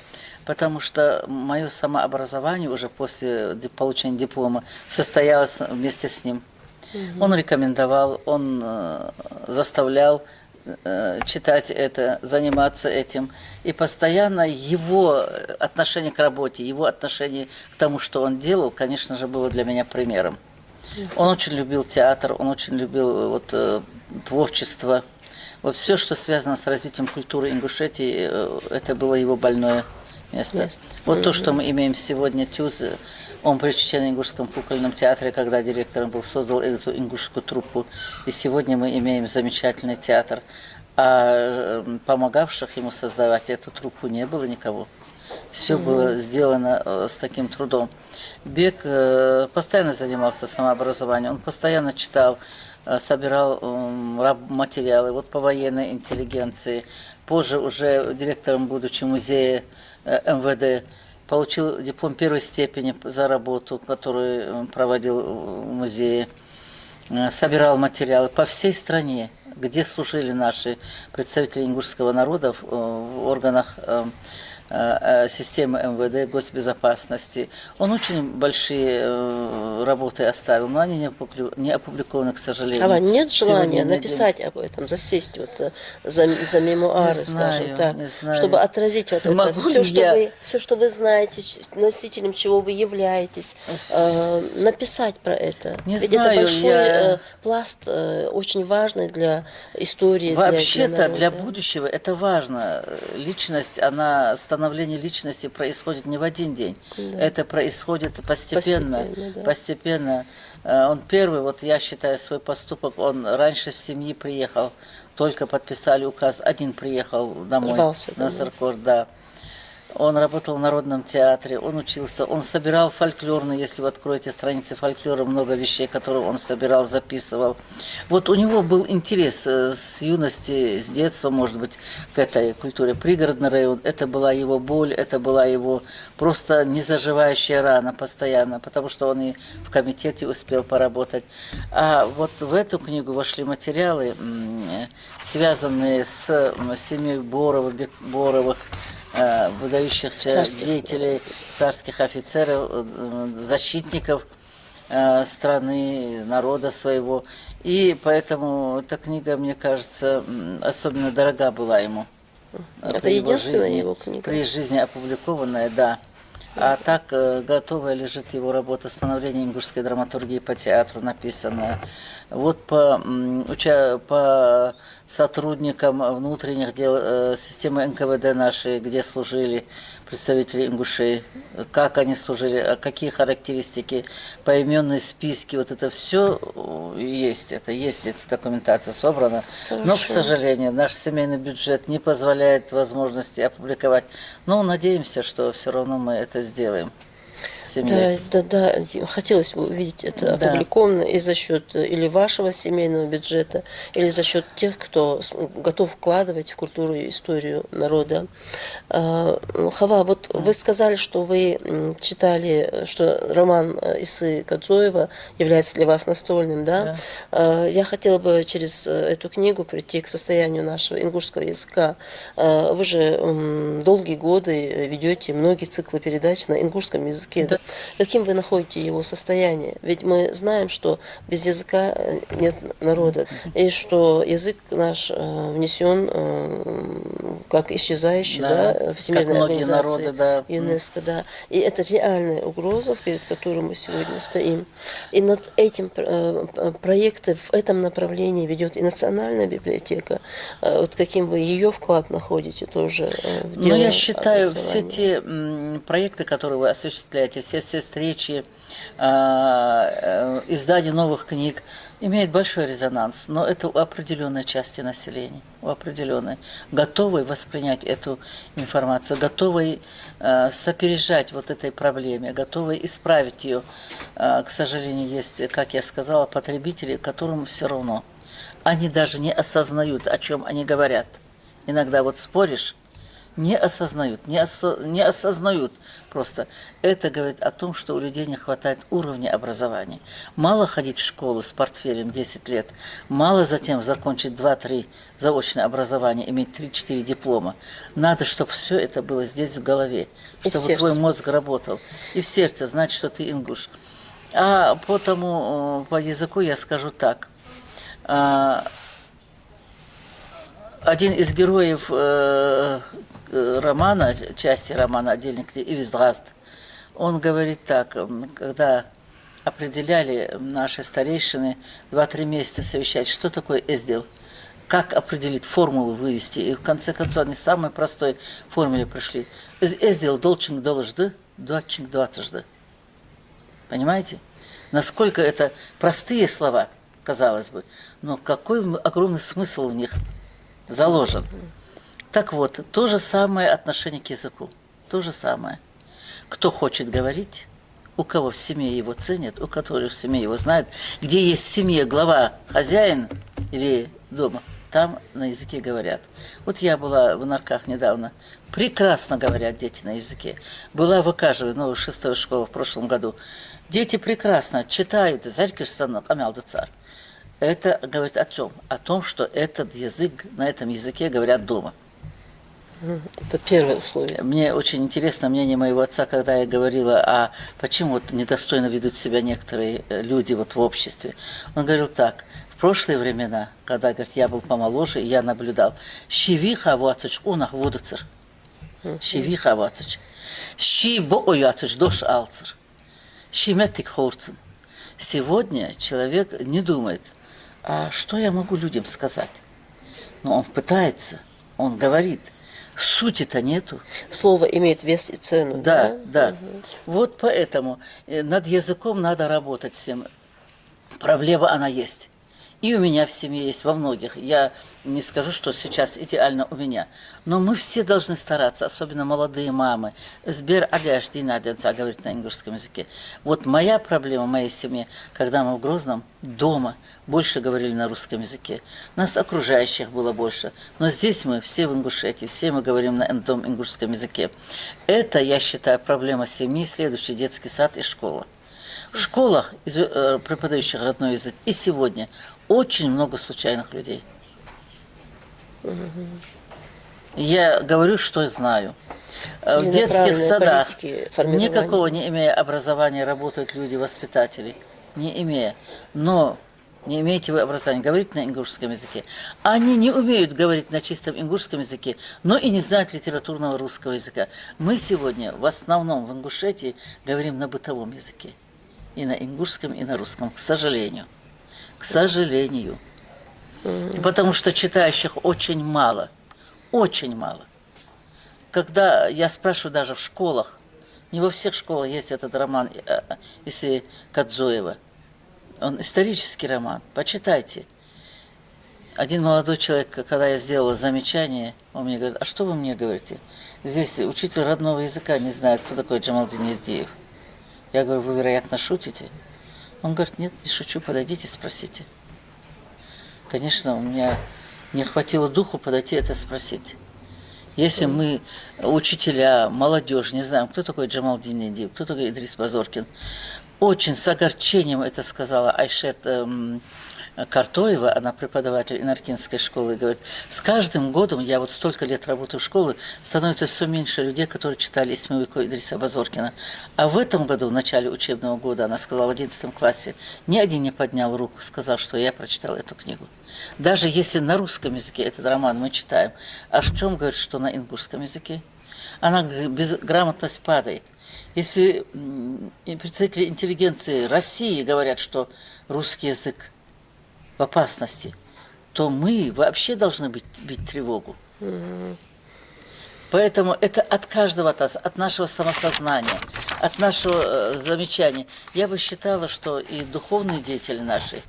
Speaker 2: потому что мое самообразование уже после получения диплома состоялось вместе с ним. Он рекомендовал, он заставлял читать это, заниматься этим. И постоянно его отношение к работе, его отношение к тому, что он делал, конечно же, было для меня примером. Он очень любил театр, он очень любил творчество. Вот все, что связано с развитием культуры Ингушетии, это было его больное место. Вот то, что мы имеем сегодня, ТЮЗ, он причащен в Ингушском кукольном театре, когда директором был, создал эту ингушскую труппу. И сегодня мы имеем замечательный театр. А помогавших ему создавать эту труппу не было никого. Все было сделано с таким трудом. Бек постоянно занимался самообразованием, он постоянно читал, собирал материалы вот по военной интеллигенции. Позже уже директором, будучи музея МВД, получил диплом первой степени за работу, которую проводил в музее. Собирал материалы по всей стране, где служили наши представители ингушского народа в органах системы МВД, госбезопасности. Он очень большие работы оставил, но они не опубликованы, к сожалению.
Speaker 1: А нет желания написать об этом, засесть вот за мемуары, скажем так, чтобы отразить вот это, все, что вы знаете, носителем чего вы являетесь, написать про это. Ведь это большой пласт, очень важный для истории.
Speaker 2: Вообще-то для будущего это важно. Личность, становление личности происходит не в один день. Да. Это происходит постепенно. Постепенно. Он первый, вот я считаю, свой поступок, он раньше в семьи приехал, только подписали указ, один приехал домой. На Саркор, да. Он работал в Народном театре, он учился, он собирал фольклорные, если вы откроете страницы фольклора, много вещей, которые он собирал, записывал. Вот у него был интерес с юности, с детства, может быть, к этой культуре. Пригородный район, это была его боль, это была его просто незаживающая рана постоянно, потому что он и в комитете успел поработать. А вот в эту книгу вошли материалы, связанные с семьей Боровых, выдающихся деятелей, царских офицеров, защитников страны, народа своего. И поэтому эта книга, мне кажется, особенно дорога была ему.
Speaker 1: Это единственная его книга?
Speaker 2: При жизни опубликованная, да. А так готовая лежит его работа «Становление ингушской драматургии по театру», написанная. Вот по сотрудникам внутренних дел системы НКВД нашей, где служили представители ингушей, как они служили, какие характеристики, поименные списки, вот это все есть, эта документация собрана. Хорошо. Но, к сожалению, наш семейный бюджет не позволяет возможности опубликовать. Но надеемся, что все равно мы это сделаем.
Speaker 1: Да, хотелось бы увидеть это опубликовано и за счет или вашего семейного бюджета, или за счет тех, кто готов вкладывать в культуру и историю народа. Хава, вот вы сказали, что вы читали, что роман Исы Кадзоева является для вас настольным, да? Я хотела бы через эту книгу прийти к состоянию нашего ингушского языка. Вы же долгие годы ведете многие циклы передач на ингушском языке. Да. Каким вы находите его состояние? Ведь мы знаем, что без языка нет народа, и что язык наш внесен как исчезающий, да, Всемирной организации ЮНЕСКО, да. И это реальная угроза, перед которой мы сегодня стоим. И над этим проектом в этом направлении ведет и Национальная библиотека. Вот каким вы ее вклад находите тоже в дело?
Speaker 2: Ну, я считаю, все те проекты, которые вы осуществляете в все встречи, издание новых книг имеет большой резонанс, но это у определенной части населения, у определенной, готовой воспринять эту информацию, готовой сопережать вот этой проблеме, готовой исправить ее. К сожалению, есть, как я сказала, потребители, которым все равно. Они даже не осознают, о чем они говорят. Иногда вот споришь, не осознают, не осознают просто. Это говорит о том, что у людей не хватает уровня образования. Мало ходить в школу с портфелем 10 лет, мало затем закончить 2-3 заочное образование, иметь 3-4 диплома. Надо, чтобы все это было здесь в голове, чтобы твой мозг работал. И в сердце знать, что ты ингуш. А по языку я скажу так. Один из героев романа, части романа «Отдельник и Виздраст», он говорит так, когда определяли наши старейшины 2-3 месяца совещать, что такое эздил, как определить, формулу вывести, и в конце концов они к самой простой формуле пришли. Эздил долчинг доложды, дуатчинг дуатожды. Понимаете? Насколько это простые слова, казалось бы, но какой огромный смысл в них заложен. Так вот, то же самое отношение к языку. То же самое. Кто хочет говорить, у кого в семье его ценят, у которых в семье его знают, где есть в семье глава, хозяин или дома, там на языке говорят. Вот я была в Нарках недавно. Прекрасно говорят дети на языке. Была в Окажеве, 6-я школа в прошлом году. Дети прекрасно читают. Это говорит о чем? О том, что этот язык, на этом языке говорят дома.
Speaker 1: Это первое условие.
Speaker 2: Мне очень интересно мнение моего отца, когда я говорила, почему вот недостойно ведут себя некоторые люди вот в обществе. Он говорил так: в прошлые времена, когда, говорит, я был помоложе, и я наблюдал, щивиха ватыч унах водыцер, щивиха ватыч, щи боятыч дош алцер, щиметик хорцен. Сегодня человек не думает, а что я могу людям сказать? Но он пытается, он говорит. Сути-то нету.
Speaker 1: Слово имеет вес и цену.
Speaker 2: Да, да. Угу. Вот поэтому над языком надо работать всем. Проблема она есть. И у меня в семье есть, во многих. Я не скажу, что сейчас идеально у меня. Но мы все должны стараться, особенно молодые мамы. Сбер одежды наденца, говорит на ингушском языке. Вот моя проблема в моей семье, когда мы в Грозном дома больше говорили на русском языке. Нас окружающих было больше. Но здесь мы все в Ингушетии, все мы говорим на эндом ингушском языке. Это, я считаю, проблема семьи, следующий детский сад и школа. В школах, преподающих родной язык, и сегодня очень много случайных людей. Я говорю, что знаю. В детских садах, никакого не имея образования, работают люди-воспитатели, не имея. Но не имеете вы образования говорить на ингушском языке. Они не умеют говорить на чистом ингушском языке, но и не знают литературного русского языка. Мы сегодня в основном в Ингушетии говорим на бытовом языке. И на ингушском, и на русском, к сожалению. К сожалению. Потому что читающих очень мало. Очень мало. Когда я спрашиваю даже в школах, не во всех школах есть этот роман Исы Кадзоева. Он исторический роман. Почитайте. Один молодой человек, когда я сделала замечание, он мне говорит: а что вы мне говорите? Здесь учитель родного языка не знает, кто такой Джамалдин Яздиев. Я говорю: вы, вероятно, шутите? Он говорит: нет, не шучу, подойдите, спросите. Конечно, у меня не хватило духу подойти это спросить. Если мы, учителя, молодежь, не знаем, кто такой Джамалдин Яздиев, кто такой Идрис Базоркин, очень с огорчением это сказала Айшет Картоева, она преподаватель Инаркинской школы, и говорит: с каждым годом, я вот столько лет работаю в школе, становится все меньше людей, которые читали Исмевико Идриса Базоркина. А в этом году, в начале учебного года, она сказала, в 11 классе, ни один не поднял руку, сказал, что я прочитал эту книгу. Даже если на русском языке этот роман мы читаем, а в чем говорит, что на ингушском языке? Она безграмотность падает. Если представители интеллигенции России говорят, что русский язык в опасности, то мы вообще должны бить тревогу. Поэтому это от каждого от нас, от нашего самосознания, от нашего замечания. Я бы считала, что и духовные деятели наши,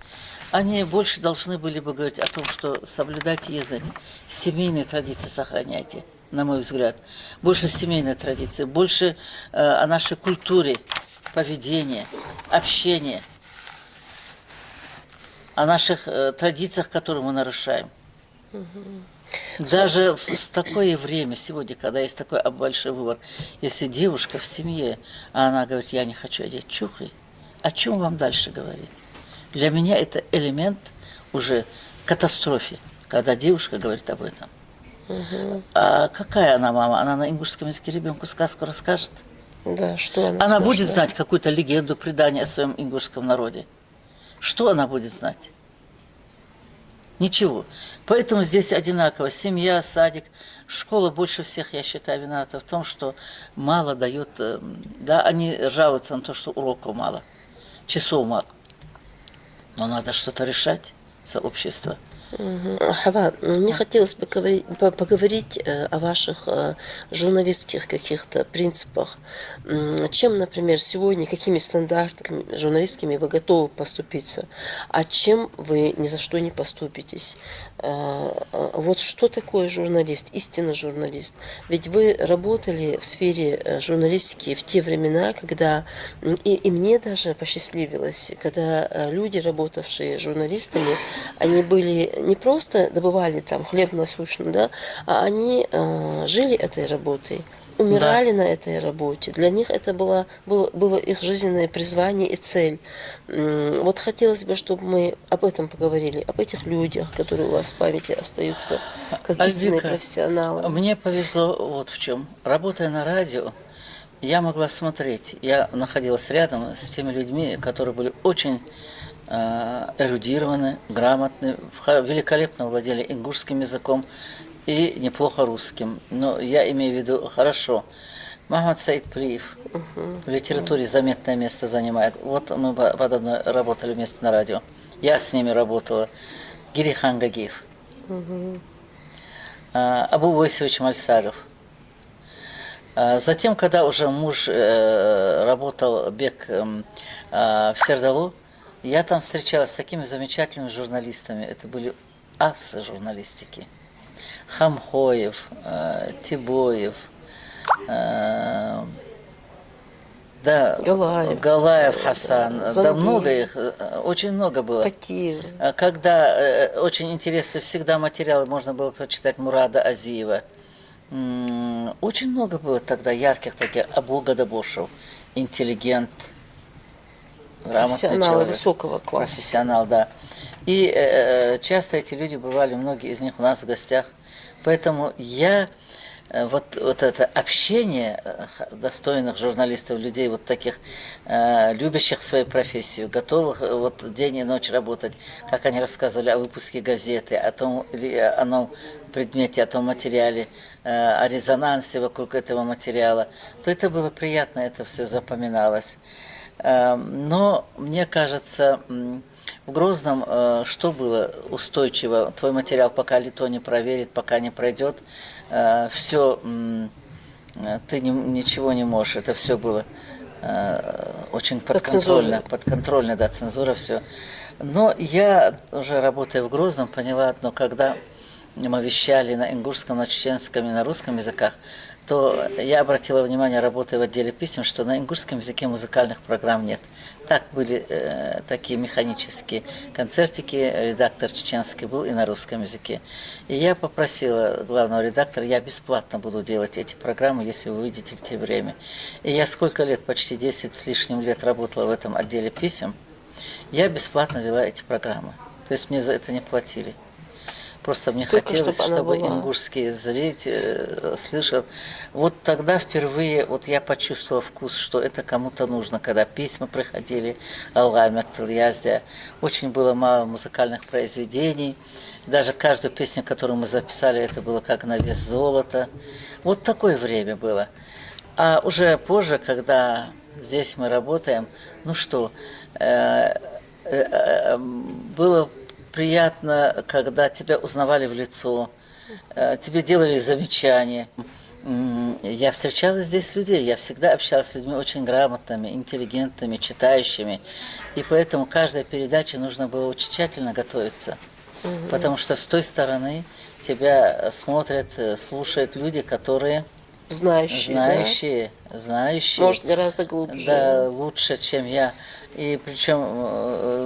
Speaker 2: они больше должны были бы говорить о том, что соблюдайте язык, семейные традиции сохраняйте, на мой взгляд. Больше семейной традиции, больше о нашей культуре, поведении, общении, о наших традициях, которые мы нарушаем. Даже в такое время сегодня, когда есть такой большой выбор, если девушка в семье, а она говорит, я не хочу одеть чухой, о чем вам дальше говорить? Для меня это элемент уже катастрофы, когда девушка говорит об этом. А какая она мама? Она на ингушском языке ребенку сказку расскажет?
Speaker 1: Да, что она
Speaker 2: Она
Speaker 1: сможет,
Speaker 2: будет
Speaker 1: да?
Speaker 2: знать какую-то легенду, предание о своем ингушском народе. Что она будет знать? Ничего. Поэтому здесь одинаково. Семья, садик, школа больше всех, я считаю, виновата в том, что мало дает. Да, они жалуются на то, что уроков мало, часов мало. Но надо что-то решать, сообщество.
Speaker 1: Хава, мне хотелось бы поговорить о ваших журналистских каких-то принципах. Чем, например, сегодня, какими стандартами журналистскими вы готовы поступиться, а чем вы ни за что не поступитесь? Вот что такое журналист, истинно журналист? Ведь вы работали в сфере журналистики в те времена, когда, и мне даже посчастливилось, когда люди, работавшие журналистами, они были не просто добывали там хлеб насущный, да, а они жили этой работой, умирали на этой работе. Для них это было их жизненное призвание и цель. Вот хотелось бы, чтобы мы об этом поговорили, об этих людях, которые у вас в памяти остаются, как истинные
Speaker 2: Альбика,
Speaker 1: профессионалы.
Speaker 2: мне повезло вот в чем. Работая на радио, я могла смотреть. Я находилась рядом с теми людьми, которые были очень эрудированы, грамотны, великолепно владели ингушским языком и неплохо русским. Но я имею в виду хорошо. Махмад Саид Плиев в литературе заметное место занимает. Вот мы под одной работали вместе на радио. Я с ними работала. Гирихан Гагиев. Абу Войсович Мальсагов. Затем, когда уже муж работал Бек в Сердалу, я там встречалась с такими замечательными журналистами. Это были асы журналистики. Хамхоев, Тибоев, да, Галаев Хасан, да, много их, очень много было.
Speaker 1: Патиев.
Speaker 2: Когда очень интересны всегда материалы, можно было прочитать Мурада Азиева. Очень много было тогда ярких таких. Абу Гадабошев, интеллигент,
Speaker 1: Профессионалы высокого класса.
Speaker 2: Профессионал, да. И часто эти люди бывали, многие из них у нас в гостях. Поэтому я вот это общение достойных журналистов, людей вот таких, любящих свою профессию, готовых вот день и ночь работать, как они рассказывали о выпуске газеты, о том, о новом предмете, о том материале, о резонансе вокруг этого материала, то это было приятно, это все запоминалось. Но мне кажется, в Грозном что было устойчиво? Твой материал пока Лито не проверит, пока не пройдет, все, ты ничего не можешь. Это все было очень подконтрольно, да, цензура, все. Но я, уже работая в Грозном, поняла одно, когда мы вещали на ингушском, на чеченском и на русском языках, то я обратила внимание, работая в отделе писем, что на ингушском языке музыкальных программ нет. Так были такие механические концертики, редактор чеченский был и на русском языке. И я попросила главного редактора, я бесплатно буду делать эти программы, если вы выделите время. И я сколько лет, почти 10 с лишним лет работала в этом отделе писем, я бесплатно вела эти программы. То есть мне за это не платили. Просто мне
Speaker 1: Только
Speaker 2: хотелось, чтобы
Speaker 1: была.
Speaker 2: ингушский зритель слышал. Вот тогда впервые вот я почувствовала вкус, что это кому-то нужно, когда письма приходили, Алгамят, Ильяздя. Очень было мало музыкальных произведений. Даже каждую песню, которую мы записали, это было как на вес золота. Вот такое время было. А уже позже, когда здесь мы работаем, ну что, было приятно, когда тебя узнавали в лицо, тебе делали замечания. Я встречала здесь людей, я всегда общалась с людьми очень грамотными, интеллигентными, читающими. И поэтому каждой передаче нужно было очень тщательно готовиться. Потому что с той стороны тебя смотрят, слушают люди, которые
Speaker 1: Знающие,
Speaker 2: знающие,
Speaker 1: может, гораздо глубже.
Speaker 2: да, лучше, чем я. И причем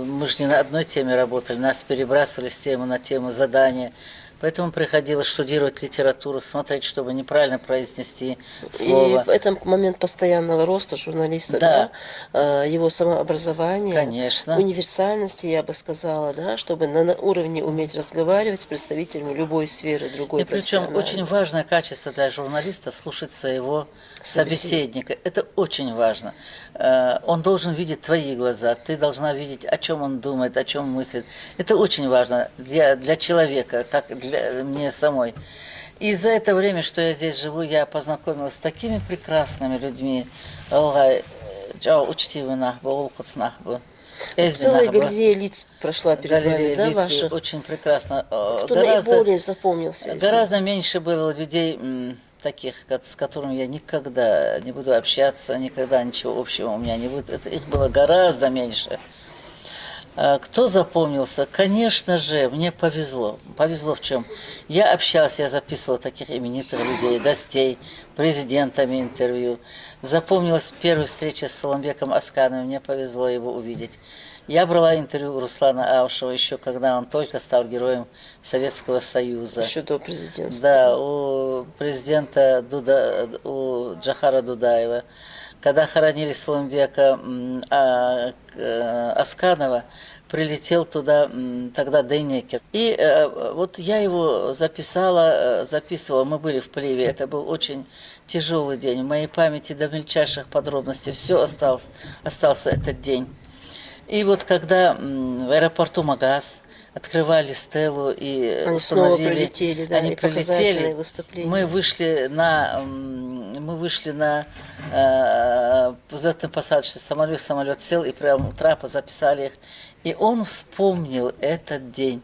Speaker 2: мы же не на одной теме работали, нас перебрасывали с темы на тему задания. Поэтому приходилось штудировать литературу, смотреть, чтобы неправильно произнести слово.
Speaker 1: И в этом момент постоянного роста журналиста,
Speaker 2: Да.
Speaker 1: его самообразования,
Speaker 2: Конечно.
Speaker 1: универсальности, я бы сказала, да, чтобы на уровне уметь разговаривать с представителями любой сферы, другой
Speaker 2: И причем
Speaker 1: профессиональной.
Speaker 2: очень важное качество для журналиста слушать своего собеседника. Это очень важно. Он должен видеть твои глаза, ты должна видеть, о чем он думает, о чем мыслит. Это очень важно для человека, как для мне самой. И за это время, что я здесь живу, я познакомилась с такими прекрасными людьми.
Speaker 1: Целая галерея лиц прошла перед вами,
Speaker 2: Галерея
Speaker 1: да,
Speaker 2: лиц
Speaker 1: ваших?
Speaker 2: очень прекрасно.
Speaker 1: Кто наиболее запомнился?
Speaker 2: Гораздо меньше было людей таких, с которыми я никогда не буду общаться, никогда ничего общего у меня не будет. Их было гораздо меньше. Кто запомнился? Конечно же, мне повезло. Повезло в чем? Я общался, я записывала таких именитых людей, гостей, президентами интервью. Запомнилась первая встреча с Саламбеком Аскановым, мне повезло его увидеть. Я брала интервью у Руслана Аушева еще, когда он только стал героем Советского Союза.
Speaker 1: Еще до президентства.
Speaker 2: Да, у президента у Джахара Дудаева. Когда хоронили Саламбека Асканова, прилетел туда тогда Дейнекер. И вот я его записывала, мы были в Плеве, это был очень тяжелый день. В моей памяти до мельчайших подробностей все остался этот день. И вот когда в аэропорту Магаз открывали стелу и
Speaker 1: они
Speaker 2: установили,
Speaker 1: снова прилетели, да,
Speaker 2: они
Speaker 1: и показательные
Speaker 2: прилетели,
Speaker 1: выступления.
Speaker 2: мы вышли на взлетно-посадочный самолет сел, и прямо у трапа записали их. И он вспомнил этот день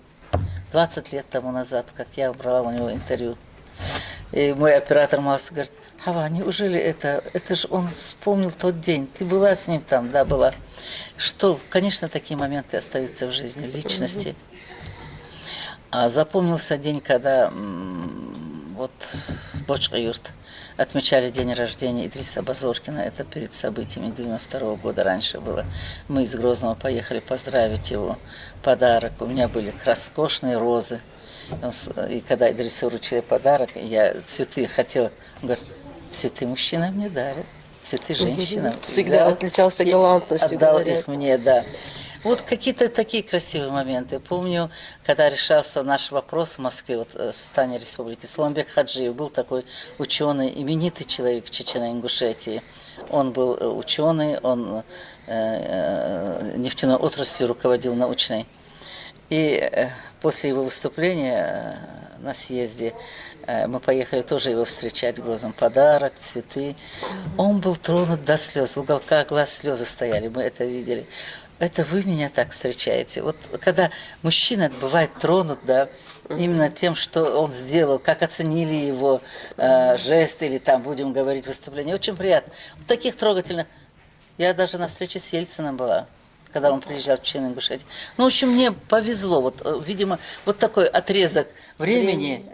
Speaker 2: 20 лет тому назад, как я брала у него интервью. И мой оператор Масса говорит: Хава, неужели это же он вспомнил тот день? Ты была с ним там? Да, была. Что, конечно, такие моменты остаются в жизни личности. А запомнился день, когда вот Бочка-Юрт отмечали день рождения Идриса Базоркина. Это перед событиями 92-го года раньше было. Мы из Грозного поехали поздравить его. Подарок. У меня были роскошные розы. И когда Идрису вручили подарок, я цветы хотела. Он говорит: цветы мужчина мне дарят, цветы женщина.
Speaker 1: Всегда отличался галантностью.
Speaker 2: Отдал
Speaker 1: говорят.
Speaker 2: их мне, да. Вот какие-то такие красивые моменты. Помню, когда решался наш вопрос в Москве, вот, состояние республики, Саламбек Хаджиев был такой ученый, именитый человек в Чечено-Ингушетии. Он был ученый, он нефтяной отраслью руководил научной. И после его выступления на съезде мы поехали тоже его встречать в Грозном. Подарок, цветы. Он был тронут до слез. В уголках глаз слезы стояли, мы это видели. Это вы меня так встречаете. Вот когда мужчина бывает тронут, да, именно тем, что он сделал, как оценили его жест или там, будем говорить, выступление. Очень приятно. Вот таких трогательных. Я даже на встрече с Ельциным была, когда он приезжал в Чечено-Ингушетию. Ну, в общем, мне повезло. Вот, видимо, вот такой отрезок времени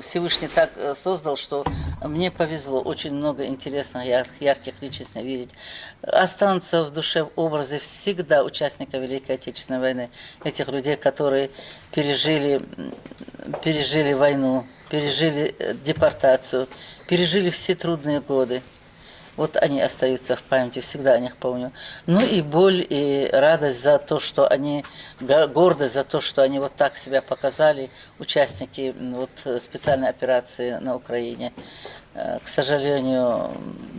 Speaker 2: Всевышний так создал, что мне повезло. Очень много интересных, ярких личностей видеть. Останутся в душе образы всегда участников Великой Отечественной войны. Этих людей, которые пережили войну, пережили депортацию, пережили все трудные годы. Вот они остаются в памяти, всегда о них помню. Ну и боль, и радость за то, что они, гордость за то, что они вот так себя показали, участники вот специальной операции на Украине. К сожалению,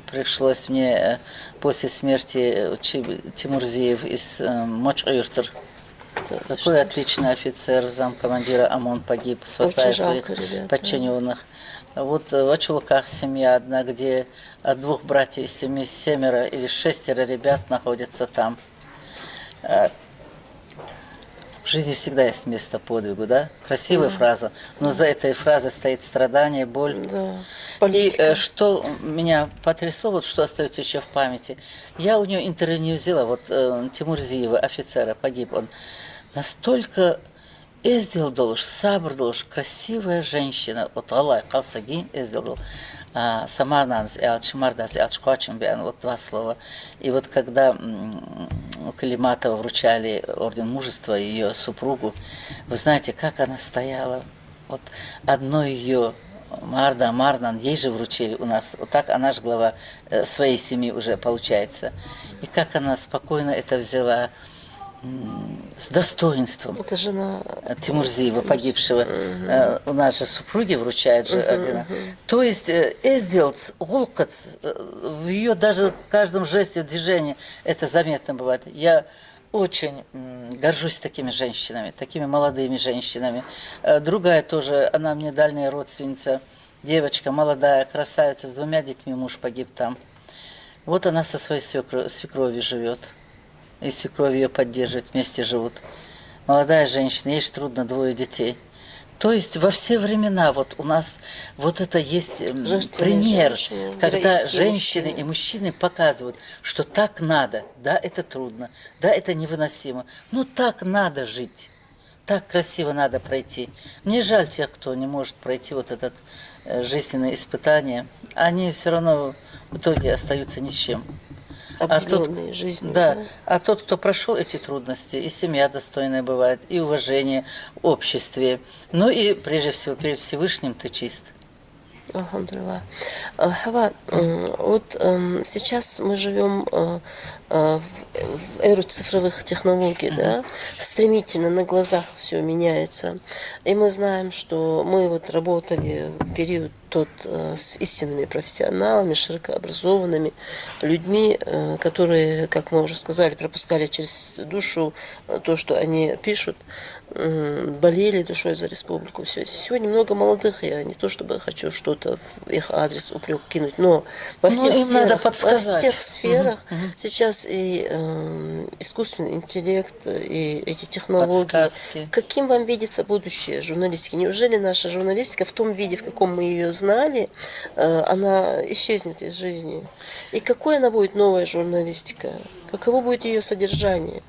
Speaker 2: пришлось мне после смерти Тимурзиев из Моч'Юртер. Такой отличный офицер, замкомандира ОМОН погиб, спасая своих подчиненных. Вот в Ачулках семья одна, где от 2 братьев из семьи 7 или 6 ребят находятся там. В жизни всегда есть место подвигу, да? Красивая фраза, но за этой фразой стоит страдание, боль.
Speaker 1: Да.
Speaker 2: И
Speaker 1: Политика.
Speaker 2: что меня потрясло, вот что остается еще в памяти. Я у нее интервью не взяла, вот Тимурзиева, офицера, погиб он. Настолько эздил долж, сабр долж, красивая женщина. Вот Аллах Калсаги эздил Самарнанс, Элчмардас, Элчкочембиан, вот два слова. И вот когда Калиматова вручали орден мужества ее супругу, вы знаете, как она стояла, вот одно ее Марда, Марнан, ей же вручили у нас, вот так она же глава своей семьи уже получается. И как она спокойно это взяла, с достоинством.
Speaker 1: Это жена
Speaker 2: Тимурзиева, погибшего. У нас же супруги вручают же ордена. То есть эздилц, гулкат, в ее даже каждом жесте, движении это заметно бывает. Я очень горжусь такими женщинами, такими молодыми женщинами. Другая тоже, она мне дальняя родственница, девочка молодая, красавица, с 2 детьми, муж погиб там. Вот она со своей свекровью живет. И свекровь ее поддерживает, вместе живут. Молодая женщина, ей же трудно, 2 детей. То есть во все времена вот у нас вот это есть пример,
Speaker 1: женщины,
Speaker 2: когда
Speaker 1: героические
Speaker 2: женщины и мужчины показывают, что так надо. Да, это трудно, да, это невыносимо, но так надо жить, так красиво надо пройти. Мне жаль тех, кто не может пройти вот это жизненное испытание. Они все равно в итоге остаются ни с чем.
Speaker 1: обделенные жизнью.
Speaker 2: Да, а тот, кто прошел эти трудности, и семья достойная бывает, и уважение в обществе, ну и прежде всего перед Всевышним ты чист.
Speaker 1: Алхамдулилlah. Хава, вот сейчас мы живем в эру цифровых технологий, да, стремительно на глазах все меняется. И мы знаем, что мы вот работали в период тот с истинными профессионалами, широкообразованными людьми, которые, как мы уже сказали, пропускали через душу то, что они пишут, болели душой за республику. Все. Сегодня много молодых, я не то чтобы хочу что-то в их адрес упрек кинуть, но во всех
Speaker 2: им
Speaker 1: сферах,
Speaker 2: надо подсказать.
Speaker 1: во всех сферах сейчас и искусственный интеллект, и эти технологии.
Speaker 2: Подсказки.
Speaker 1: Каким вам видится будущее журналистики? Неужели наша журналистика в том виде, в каком мы ее знали, она исчезнет из жизни? И какой она будет, новая журналистика? Каково будет ее содержание?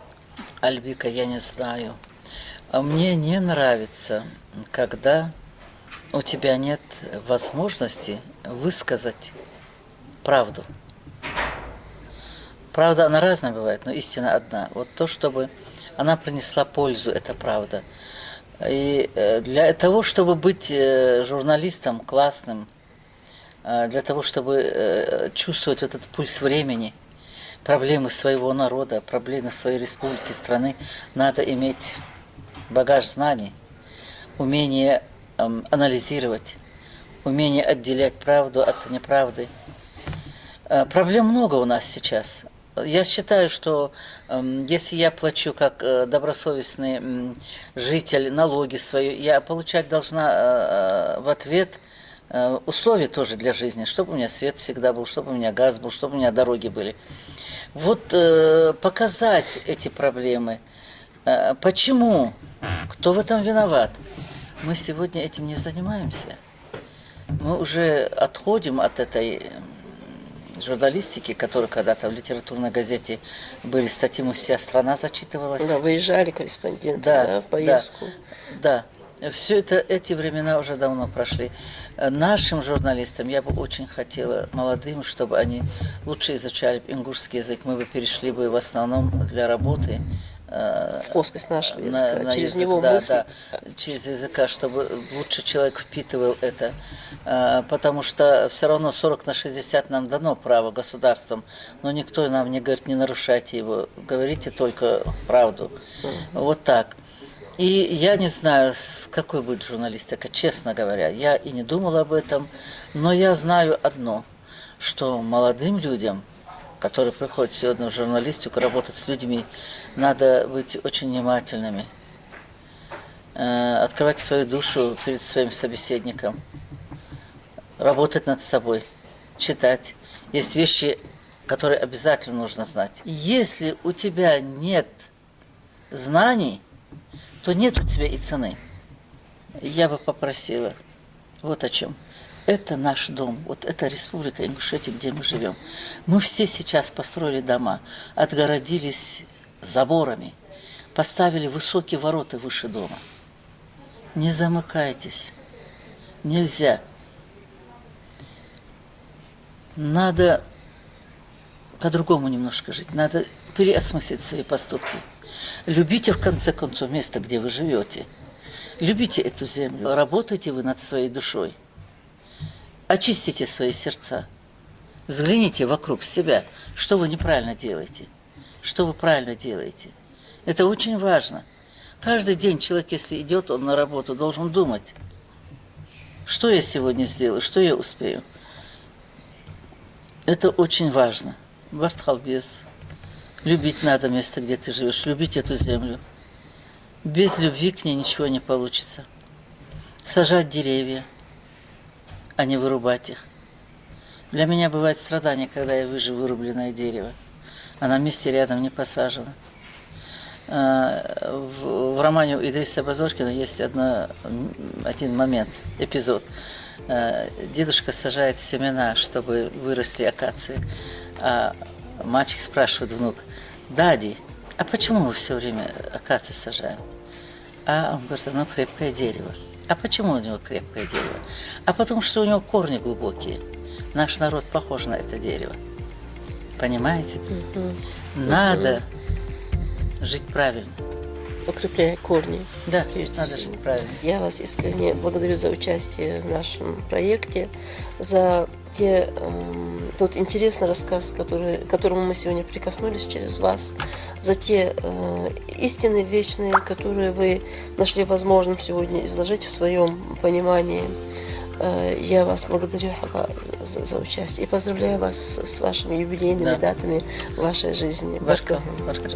Speaker 2: Альбика, я не знаю. А мне не нравится, когда у тебя нет возможности высказать правду. Правда, она разная бывает, но истина одна. Вот то, чтобы она принесла пользу, это правда. И для того, чтобы быть журналистом классным, для того, чтобы чувствовать этот пульс времени, проблемы своего народа, проблемы своей республики, страны, надо иметь багаж знаний, умение анализировать, умение отделять правду от неправды. Проблем много у нас сейчас. Я считаю, что если я плачу как добросовестный житель налоги свои, я получать должна в ответ условия тоже для жизни, чтобы у меня свет всегда был, чтобы у меня газ был, чтобы у меня дороги были. Вот показать эти проблемы. Почему? Кто в этом виноват? Мы сегодня этим не занимаемся. Мы уже отходим от этой журналистики, которые когда-то в литературной газете были статьи, вся страна зачитывалась.
Speaker 1: Да, выезжали корреспонденты, да, в поездку.
Speaker 2: Да. Все это, эти времена уже давно прошли. Нашим журналистам я бы очень хотела, молодым, чтобы они лучше изучали ингушский язык. Мы бы перешли бы в основном для работы
Speaker 1: В плоскость нашего языка, через
Speaker 2: язык,
Speaker 1: него
Speaker 2: да,
Speaker 1: мыслить.
Speaker 2: да, через языка, чтобы лучше человек впитывал это. Потому что все равно 40/60 нам дано право государством, но никто нам не говорит, не нарушайте его, говорите только правду. Вот так. И я не знаю, какой будет журналистика, честно говоря. Я и не думала об этом, но я знаю одно, что молодым людям, которые приходят сегодня в журналистику, работать с людьми, надо быть очень внимательными, открывать свою душу перед своим собеседником, работать над собой, читать. Есть вещи, которые обязательно нужно знать. Если у тебя нет знаний, то нет у тебя и цены. Я бы попросила вот о чем. Это наш дом, вот это Республика Ингушетия, где мы живем. Мы все сейчас построили дома, отгородились заборами, поставили высокие ворота выше дома. Не замыкайтесь, нельзя. Надо по-другому немножко жить, надо переосмыслить свои поступки. Любите, в конце концов, место, где вы живете. Любите эту землю, работайте вы над своей душой. Очистите свои сердца. Взгляните вокруг себя, что вы неправильно делаете, что вы правильно делаете. Это очень важно. Каждый день человек, если идет он на работу, должен думать, что я сегодня сделаю, что я успею. Это очень важно. Бартхалбес. Любить надо место, где ты живешь, любить эту землю. Без любви к ней ничего не получится. Сажать деревья, а не вырубать их. Для меня бывает страдание, когда я вижу вырубленное дерево, а на месте рядом не посажено. В романе у Идриса Базоркина есть один момент, эпизод. Дедушка сажает семена, чтобы выросли акации. А мальчик спрашивает внук: «Дади, а почему мы все время акации сажаем?» А он говорит: «Оно крепкое дерево». А почему у него крепкое дерево? А потому что у него корни глубокие. Наш народ похож на это дерево. Понимаете? Надо жить правильно.
Speaker 1: Укрепляя корни.
Speaker 2: Да,
Speaker 1: прежде
Speaker 2: надо
Speaker 1: всего.
Speaker 2: жить правильно.
Speaker 1: Я вас искренне благодарю за участие в нашем проекте, за тот интересный рассказ, к которому мы сегодня прикоснулись через вас, за те истины вечные, которые вы нашли возможным сегодня изложить в своем понимании. Я вас благодарю, Хаба, за участие и поздравляю вас с вашими юбилейными датами в вашей жизни.
Speaker 2: Барка, Барка,